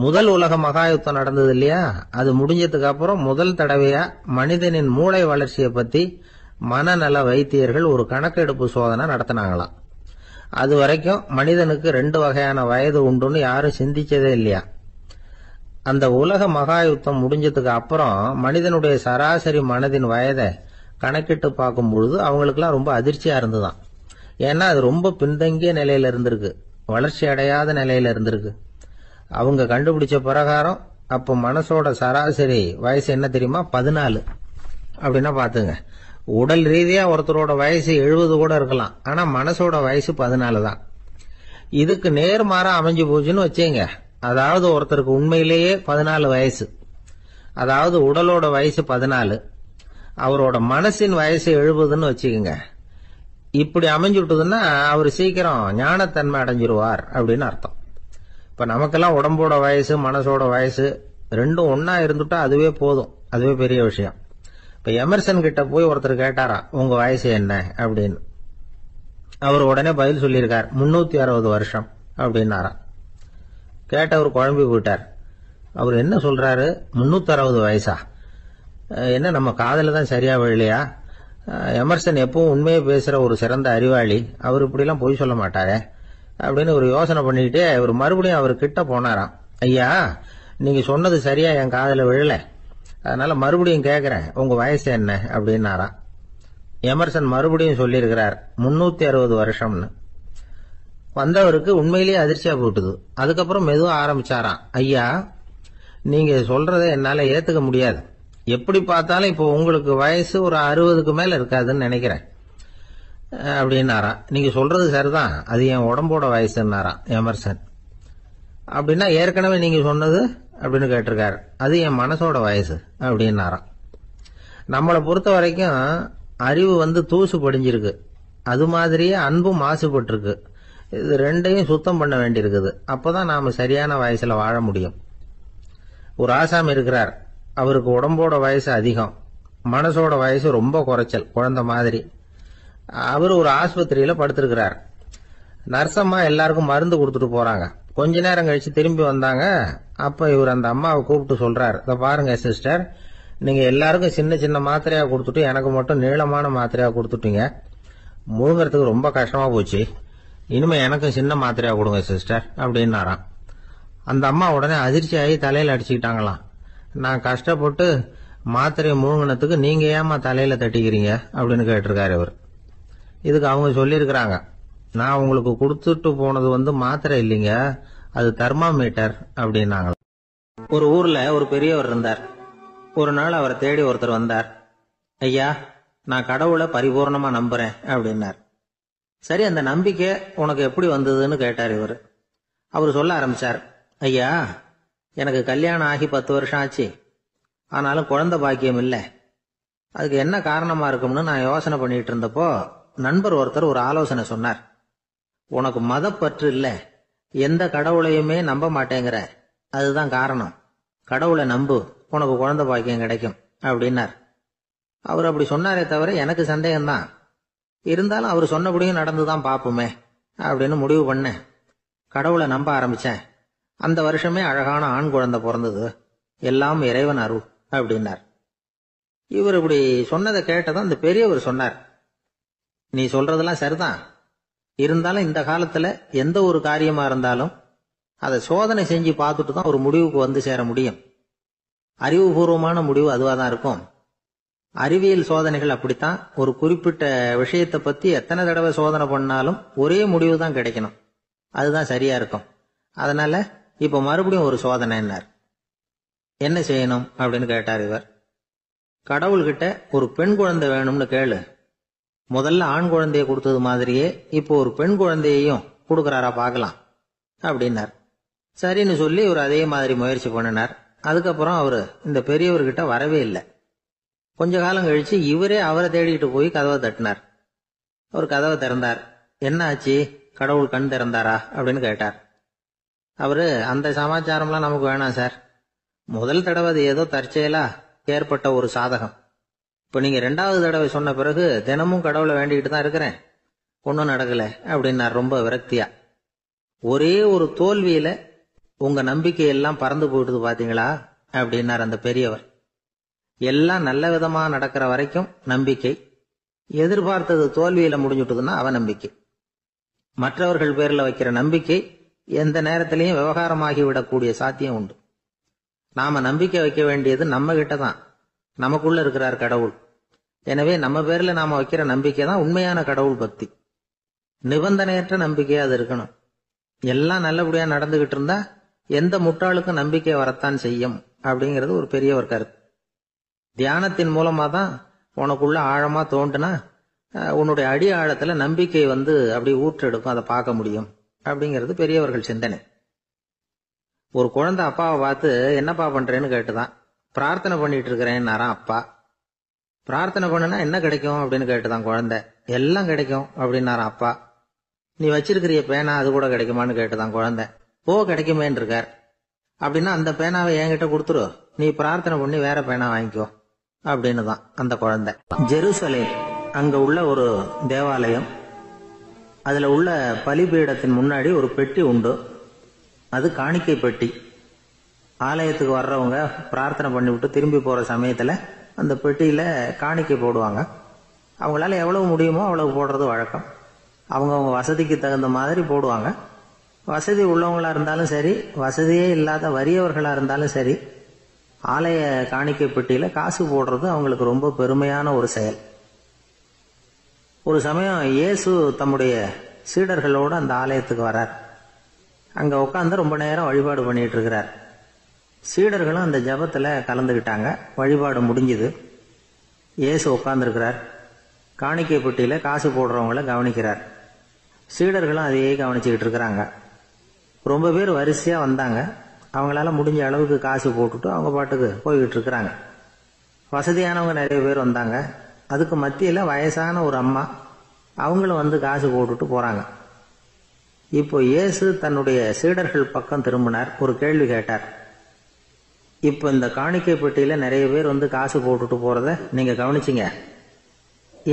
முதல் உலக மகாயுத்தம் நடந்தது இல்லையா, அது முடிஞ்சதுக்கு அப்புறம் முதல் தடவையா மனிதனின் மூளை வளர்ச்சியை பத்தி மனநல வைத்தியர்கள் ஒரு கணக்கெடுப்பு சோதனை நடத்தினாங்களாம். அது வரைக்கும் மனிதனுக்கு 2 வகையான வயது உண்டுன்னு யாரும் சிந்திச்சதே இல்லையா. அந்த உலக மகாயுத்தம் முடிஞ்சதுக்கு அப்புறம் மனிதனுடைய சராசரி மனதின் வயதை கணக்கிட்டு பார்க்கும் பொழுது அவங்களுக்குலாம் ரொம்ப அதிர்ச்சியா இருந்துதான். ஏன்னா அது ரொம்ப பின்தங்கிய நிலையில இருந்திருக்கு, வளர்ச்சி அடையாத நிலையில இருந்திருக்கு. அவங்க கண்டுபிடிச்ச பிரகாரம் அப்ப மனசோட சராசரி வயசு என்ன தெரியுமா, 14. அப்படின்னா பாத்துங்க, உடல் ரீதியா ஒருத்தரோட வயசு 70 கூட இருக்கலாம், ஆனா மனசோட வயசு 14 தான். இதுக்கு நேர்மாறா அமைஞ்சு போச்சுன்னு வச்சேங்க. அதாவது ஒருத்தருக்கு உண்மையிலேயே 14 வயசு, அதாவது உடலோட வயசு 14, அவரோட மனசின் வயசு 70ன்னு வச்சுக்கோங்க. இப்படி அமைஞ்சுட்டுதுன்னா அவர் சீக்கிரம் ஞானத்தன்மை அடைஞ்சிருவார் அப்படின்னு அர்த்தம். இப்ப நமக்கெல்லாம் உடம்போட வயசு மனசோட வயசு ரெண்டும் ஒன்னா இருந்துட்டா அதுவே போதும், அதுவே பெரிய விஷயம். இப்ப எமர்சன் கிட்ட போய் ஒருத்தர் கேட்டாராம், உங்க வயசு என்ன அப்படின்னு. அவர் உடனே பதில் சொல்லியிருக்கார், 360 வருஷம் அப்படின்னாராம். கேட்டவர் குழம்பி போயிட்டார். அவர் என்ன சொல்றாரு, 360 வயசா? என்ன நம்ம காதல தான் சரியா விழலையா? எமர்சன் எப்பவும் உண்மையை பேசுற ஒரு சிறந்த அறிவாளி, அவர் இப்படிலாம் பொய் சொல்ல மாட்டாரே அப்படின்னு ஒரு யோசனை பண்ணிக்கிட்டே அவர் மறுபடியும் அவர் கிட்ட போனாராம். ஐயா, நீங்க சொன்னது சரியா என் காதல விழல, அதனால மறுபடியும் கேட்கிறேன், உங்க வயசு என்ன அப்படின்னாராம். எமர்சன் மறுபடியும் சொல்லியிருக்கிறார், 360 வருஷம்னு. வந்தவருக்கு உண்மையிலேயே அதிர்ச்சியா போட்டுது. அதுக்கப்புறம் மெதுவா ஆரம்பிச்சாராம், ஐயா நீங்க சொல்றதை என்னால ஏத்துக்க முடியாது. எப்படி பார்த்தாலும் இப்போ உங்களுக்கு வயசு ஒரு 60க்கு மேல இருக்காதுன்னு நினைக்கிறேன் அப்படின்னாராம். நீங்க சொல்றது சரிதான், அது என் உடம்போட வயசுன்னாராம் எமர்சன். அப்படின்னா ஏற்கனவே நீங்க சொன்னது அப்படின்னு கேட்டிருக்காரு, அது என் மனசோட வயசு அப்படின்னாராம். நம்மளை பொறுத்த வரைக்கும் அறிவு தூசு படிஞ்சிருக்கு, அது மாதிரியே அன்பும் மாசுபட்டிருக்கு. இது ரெண்டையும் சுத்தம் பண்ண வேண்டியிருக்குது. அப்பதான் நாம சரியான வயசுல வாழ முடியும். ஒரு ஆசாமி இருக்கிறார், அவருக்கு உடம்போட வயசு அதிகம், மனசோட வயசு ரொம்ப குறைச்சல், குழந்தை மாதிரி. அவர் ஒரு ஆஸ்பத்திரியில படுத்திருக்கிறார். நர்சம்மா எல்லாருக்கும் மருந்து கொடுத்துட்டு போறாங்க. கொஞ்ச நேரம் கழிச்சு திரும்பி வந்தாங்க. அப்ப இவர் அந்த அம்மாவை கூப்பிட்டு சொல்றார், இத பாருங்க சிஸ்டர், நீங்க எல்லாருக்கும் சின்ன சின்ன மாத்திரையா கொடுத்துட்டு எனக்கு மட்டும் நீளமான மாத்திரையா கொடுத்துட்டீங்க. முழுங்கறதுக்கு ரொம்ப கஷ்டமா போச்சு. இனிமே எனக்கும் சின்ன மாத்திரையா கொடுங்க சிஸ்டர் அப்படின்னாராம். அந்த அம்மா உடனே அதிர்ச்சியாகி தலையில அடிச்சுக்கிட்டாங்களாம். நான் கஷ்டப்பட்டு மாத்திரையை முழுங்கினத்துக்கு நீங்க ஏமா தலையில தட்டிக்கிறீங்க அப்படின்னு கேட்டிருக்காரு இவர். இதுக்கு அவங்க சொல்லியிருக்கிறாங்க, நான் உங்களுக்கு கொடுத்துட்டு போனது மாத்திரை இல்லைங்க, அது தெர்மாமீட்டர் அப்படின்னாங்க. ஒரு ஊர்ல ஒரு பெரியவர் இருந்தார். ஒரு நாள் அவரை தேடி ஒருத்தர் வந்தார். ஐயா, நான் கடவுளை பரிபூர்ணமா நம்புறேன் அப்படின்னார். சரி, அந்த நம்பிக்கை உனக்கு எப்படி வந்ததுன்னு கேட்டார் இவர். அவர் சொல்ல ஆரம்பிச்சார், ஐயா எனக்கு கல்யாணம் ஆகி 10 வருஷம் ஆச்சு, ஆனாலும் குழந்தை பாக்கியம் இல்லை. அதுக்கு என்ன காரணமா இருக்கும்னு நான் யோசனை பண்ணிட்டு இருந்தப்போ நண்பர் ஒருத்தர் ஒரு ஆலோசனை சொன்னார். உனக்கு மதப்பற்று இல்ல, எந்த கடவுளையுமே நம்ப மாட்டேங்கிற, அதுதான் காரணம். கடவுளை நம்பு, உனக்கு குழந்தை பாக்கியம் கிடைக்கும் அப்படின்னார். அவர் அப்படி சொன்னாரே தவிர எனக்கு சந்தேகம்தான். இருந்தாலும் அவர் சொன்னபடியும் நடந்துதான் பார்ப்போமே அப்படின்னு முடிவு பண்ணேன். கடவுளை நம்ப ஆரம்பிச்சேன். அந்த வருஷமே அழகான ஆண் குழந்தை பிறந்தது. எல்லாம் இறைவன் அருள் அப்படின்னார். இவர் இப்படி சொன்னதை கேட்டதும் அந்த பெரியவர் சொன்னார், நீ சொல்றதெல்லாம் சரிதான், இருந்தாலும் இந்த காலத்துல எந்த ஒரு காரியமா இருந்தாலும் அதை சோதனை செஞ்சு பார்த்துட்டு தான் ஒரு முடிவுக்கு சேர முடியும். அறிவுபூர்வமான முடிவு அதுவா தான் இருக்கும். அறிவியல் சோதனைகள் அப்படித்தான். ஒரு குறிப்பிட்ட விஷயத்தை பத்தி எத்தனை தடவை சோதனை பண்ணாலும் ஒரே முடிவு தான் கிடைக்கணும், அதுதான் சரியா இருக்கும். அதனால இப்ப மறுபடியும் ஒரு சோதனைன்னார். என்ன செய்யணும் அப்படின்னு கேட்டார் இவர். கடவுள்கிட்ட ஒரு பெண் குழந்தை வேணும்னு கேளு. முதல்ல ஆண் குழந்தைய கொடுத்தது மாதிரியே இப்போ ஒரு பெண் குழந்தையையும் கொடுக்கறாரா பார்க்கலாம் அப்படின்னார். சரின்னு சொல்லி இவர் அதே மாதிரி முயற்சி பண்ணினார். அதுக்கப்புறம் அவரு இந்த பெரியவர்கிட்ட வரவே இல்லை. கொஞ்ச காலம் கழிச்சு இவரே அவரை தேடிட்டு போய் கதவை தட்டினார். அவர் கதவை திறந்தார். என்ன ஆச்சு, கடவுள் கண் திறந்தாரா அப்படின்னு கேட்டார். அவரு, அந்த சமாச்சாரம்லாம் நமக்கு வேணாம் சார், முதல் தடவை அது ஏதோ தற்செயலா ஏற்பட்ட ஒரு சாதகம். இப்ப நீங்க 2வது தடவை சொன்ன பிறகு தினமும் கடவுளை வேண்டிக்கிட்டு தான் இருக்கிறேன், ஒன்னும் நடக்கல அப்படின்னார் ரொம்ப விரக்தியா. ஒரே ஒரு தோல்வியில உங்க நம்பிக்கை எல்லாம் பறந்து போயிடுது பாத்தீங்களா அப்படின்னார் அந்த பெரியவர். எல்லாம் நல்ல விதமா நடக்கிற வரைக்கும் நம்பிக்கை, எதிர்பார்த்தது தோல்வியில முடிஞ்சுட்டுதுன்னா அவநம்பிக்கை. மற்றவர்கள் பேர்ல வைக்கிற நம்பிக்கை எந்த நேரத்திலையும் விவகாரமாகி விடக்கூடிய சாத்தியம் உண்டு. நாம நம்பிக்கை வைக்க வேண்டியது நம்ம கிட்ட தான், நமக்குள்ள இருக்கிறார் கடவுள். எனவே நம்ம பேர்ல நாம வைக்கிற நம்பிக்கை தான் உண்மையான கடவுள் பக்தி. நிபந்தனையற்ற நம்பிக்கையா அது இருக்கணும். எல்லாம் நல்லபடியா நடந்துகிட்டு இருந்தா எந்த முட்டாளுக்கும் நம்பிக்கை வரத்தான் செய்யும் அப்படிங்கிறது ஒரு பெரியவர் கருத்து. தியானத்தின் மூலமா தான் உனக்குள்ள ஆழமா தோண்டுனா உன்னுடைய அடி ஆழத்துல நம்பிக்கை அப்படி ஊற்றெடுக்கும், அதை பார்க்க முடியும் அப்படிங்கிறது பெரியவர்கள் சிந்தனை. ஒரு குழந்தை அப்பாவை பார்த்து என்னப்பா பண்றேன்னு கேட்டுதான். பிரார்த்தனை பண்ணிட்டு இருக்கிறேன்னாராம் அப்பா. பிரார்த்தனை பண்ணுனா என்ன கிடைக்கும் அப்படின்னு கேட்டுதான் குழந்தை. எல்லாம் கிடைக்கும் அப்படின்னாராம் அப்பா. நீ வச்சிருக்கிறிய பேனா அது கூட கிடைக்குமான்னு கேட்டுதான் குழந்தை. கிடைக்குமேன்னு இருக்கார். அப்படின்னா அந்த பேனாவை என்கிட்ட கொடுத்துரு, நீ பிரார்த்தனை பண்ணி வேற பேனா வாங்கிக்கோ அப்படின்னு தான் அந்த குழந்தை. ஜெருசலேம் அங்க உள்ள ஒரு தேவாலயம், அதுல உள்ள பலிபீடத்தின் முன்னாடி ஒரு பெட்டி உண்டு. அது காணிக்கை பெட்டி. ஆலயத்துக்கு வர்றவங்க பிரார்த்தனை பண்ணிவிட்டு திரும்பி போற சமயத்துல அந்த பெட்டியில காணிக்கை போடுவாங்க. அவங்களால எவ்வளவு முடியுமோ அவ்வளவு போடுறது வழக்கம். அவங்கவுங்க வசதிக்கு தகுந்த மாதிரி போடுவாங்க. வசதி உள்ளவங்களா இருந்தாலும் சரி, வசதியே இல்லாத வறியவர்களா இருந்தாலும் சரி, ஆலய காணிக்கை பெட்டியில காசு போடுறது அவங்களுக்கு ரொம்ப பெருமையான ஒரு செயல். ஒரு சமயம் இயேசு தம்முடைய சீடர்களோடு அந்த ஆலயத்துக்கு வர்றார். அங்க உட்காந்து ரொம்ப நேரம் வழிபாடு பண்ணிட்டு இருக்கிறார். சீடர்களும் அந்த ஜபத்துல கலந்துகிட்டாங்க. வழிபாடு முடிஞ்சுது. இயேசு உட்கார்ந்துருக்கிறார். காணிக்கை பெட்டியில காசு போடுறவங்கள கவனிக்கிறார். சீடர்களும் அதையே கவனிச்சுக்கிட்டு இருக்கிறாங்க. ரொம்ப பேர் வரிசையா வந்தாங்க. அவங்களால முடிஞ்ச அளவுக்கு காசு போட்டுட்டு அவங்க பாட்டுக்கு போய்கிட்டு இருக்கிறாங்க. வசதியானவங்க நிறைய பேர் வந்தாங்க. அதுக்கு மத்தியில வயசான ஒரு அம்மா, அவங்களும் வந்து காசு போட்டுட்டு போறாங்க. இப்போ இயேசு தன்னுடைய சீடர்கள் பக்கம் திரும்பினார். ஒரு கேள்வி கேட்டார். இப்போ இந்த காணிக்கை பெட்டியில நிறைய பேர் வந்து காசு போட்டுட்டு போறத நீங்க கவனிச்சிங்க.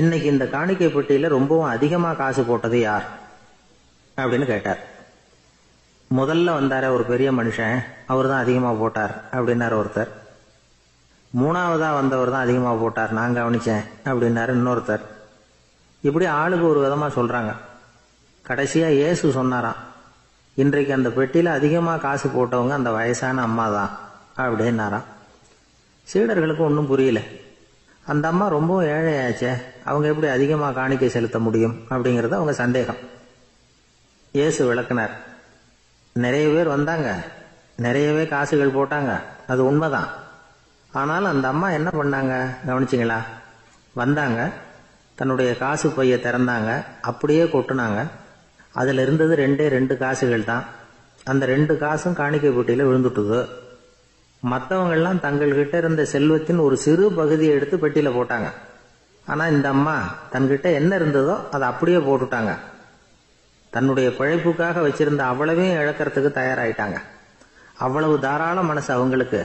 இன்னைக்கு இந்த காணிக்கை பெட்டியில ரொம்பவும் அதிகமா காசு போட்டது யார் அப்படின்னு கேட்டார். முதல்ல வந்தார ஒரு பெரிய மனுஷன், அவர் தான் அதிகமா போட்டார் அப்படின்னாரு ஒருத்தர். மூணாவதா வந்தவர் தான் அதிகமா போட்டார், நான் கவனிச்சேன் அப்படின்னாரு இன்னொருத்தர். இப்படி ஆளுக்கு ஒரு விதமா சொல்றாங்க. கடைசியா இயேசு சொன்னாராம், இன்றைக்கு அந்த பெட்டியில அதிகமா காசு போட்டவங்க அந்த வயசான அம்மா தான் அப்படின்னாராம். சீடர்களுக்கு ஒன்றும் புரியல. அந்த அம்மா ரொம்ப ஏழையாச்சே, அவங்க எப்படி அதிகமா காணிக்கை செலுத்த முடியும் அப்படிங்கறது அவங்க சந்தேகம். இயேசு விளக்குனார். நிறைய பேர் வந்தாங்க, நிறையவே காசுகள் போட்டாங்க, அது உண்மைதான். ஆனால் அந்த அம்மா என்ன பண்ணாங்க கவனிச்சிங்களா? வந்தாங்க, தன்னுடைய காசு பைய திறந்தாங்க, அப்படியே கொட்டுனாங்க. அதுல இருந்தது 2 காசுகள் தான். அந்த 2 காசும் காணிக்கை பெட்டியில விழுந்துட்டுது. மற்றவங்கெல்லாம் தங்கள்கிட்ட இருந்த செல்வத்தின் ஒரு சிறு பகுதியை எடுத்து பெட்டியில போட்டாங்க. ஆனா இந்த அம்மா தன்கிட்ட என்ன இருந்ததோ அதை அப்படியே போட்டுட்டாங்க. தன்னுடைய பிழைப்புக்காக வச்சிருந்த அவ்வளவையும் இழக்கிறதுக்கு தயாராயிட்டாங்க. அவ்வளவு தாராள மனசு அவங்களுக்கு.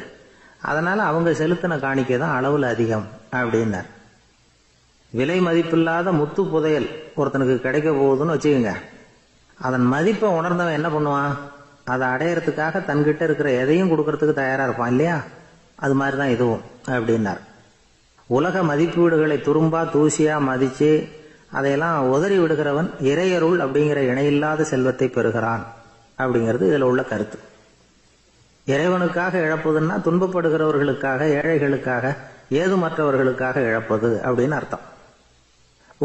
அதனால அவங்க செலுத்தின காணிக்கை தான் அளவுல அதிகம் அப்படின்னார். விலை மதிப்பில்லாத முத்து புதையல் ஒருத்தனுக்கு கிடைக்க போகுதுன்னு வச்சுக்கோங்க. அதன் மதிப்பை உணர்ந்தவன் என்ன பண்ணுவான்? அதை அடையறதுக்காக தன்கிட்ட இருக்கிற எதையும் கொடுக்கறதுக்கு தயாரா இருப்பான் இல்லையா? அது மாதிரிதான் இதுவும் அப்படின்னார். உலக மதிப்பீடுகளை துரும்பா தூசியா மதிச்சு அதையெல்லாம் உதறி விடுகிறவன் இறையருள் அப்படிங்கிற இணையில்லாத செல்வத்தை பெறுகிறான் அப்படிங்கிறது இதுல உள்ள கருத்து. இறைவனுக்காக இழப்பதுன்னா துன்பப்படுகிறவர்களுக்காக, ஏழைகளுக்காக, ஏதுமற்றவர்களுக்காக இழப்பது அப்படின்னு அர்த்தம்.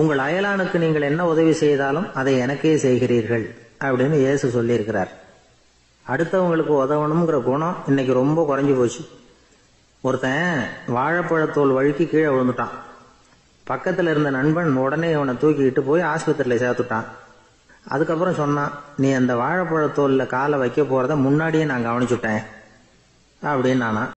உங்கள் அயலானுக்கு நீங்கள் என்ன உதவி செய்தாலும் அதை எனக்கே செய்கிறீர்கள் அப்படின்னு இயேசு சொல்லியிருக்கிறார். அடுத்தவங்களுக்கு உதவணுங்கிற குணம் இன்னைக்கு ரொம்ப குறைஞ்சு போச்சு. ஒருத்தன் வாழைப்பழத்தோல் வழுக்கி கீழே விழுந்துட்டான். பக்கத்துல இருந்த நண்பன் உடனே அவனை தூக்கிக்கிட்டு போய் ஆஸ்பத்திரியில சேர்த்துட்டான். அதுக்கப்புறம் சொன்னான், நீ அந்த வாழைப்பழத்தோல்ல காலை வைக்க போறத முன்னாடியே நான் கவனிச்சுட்டேன் அப்படின்னு நானா.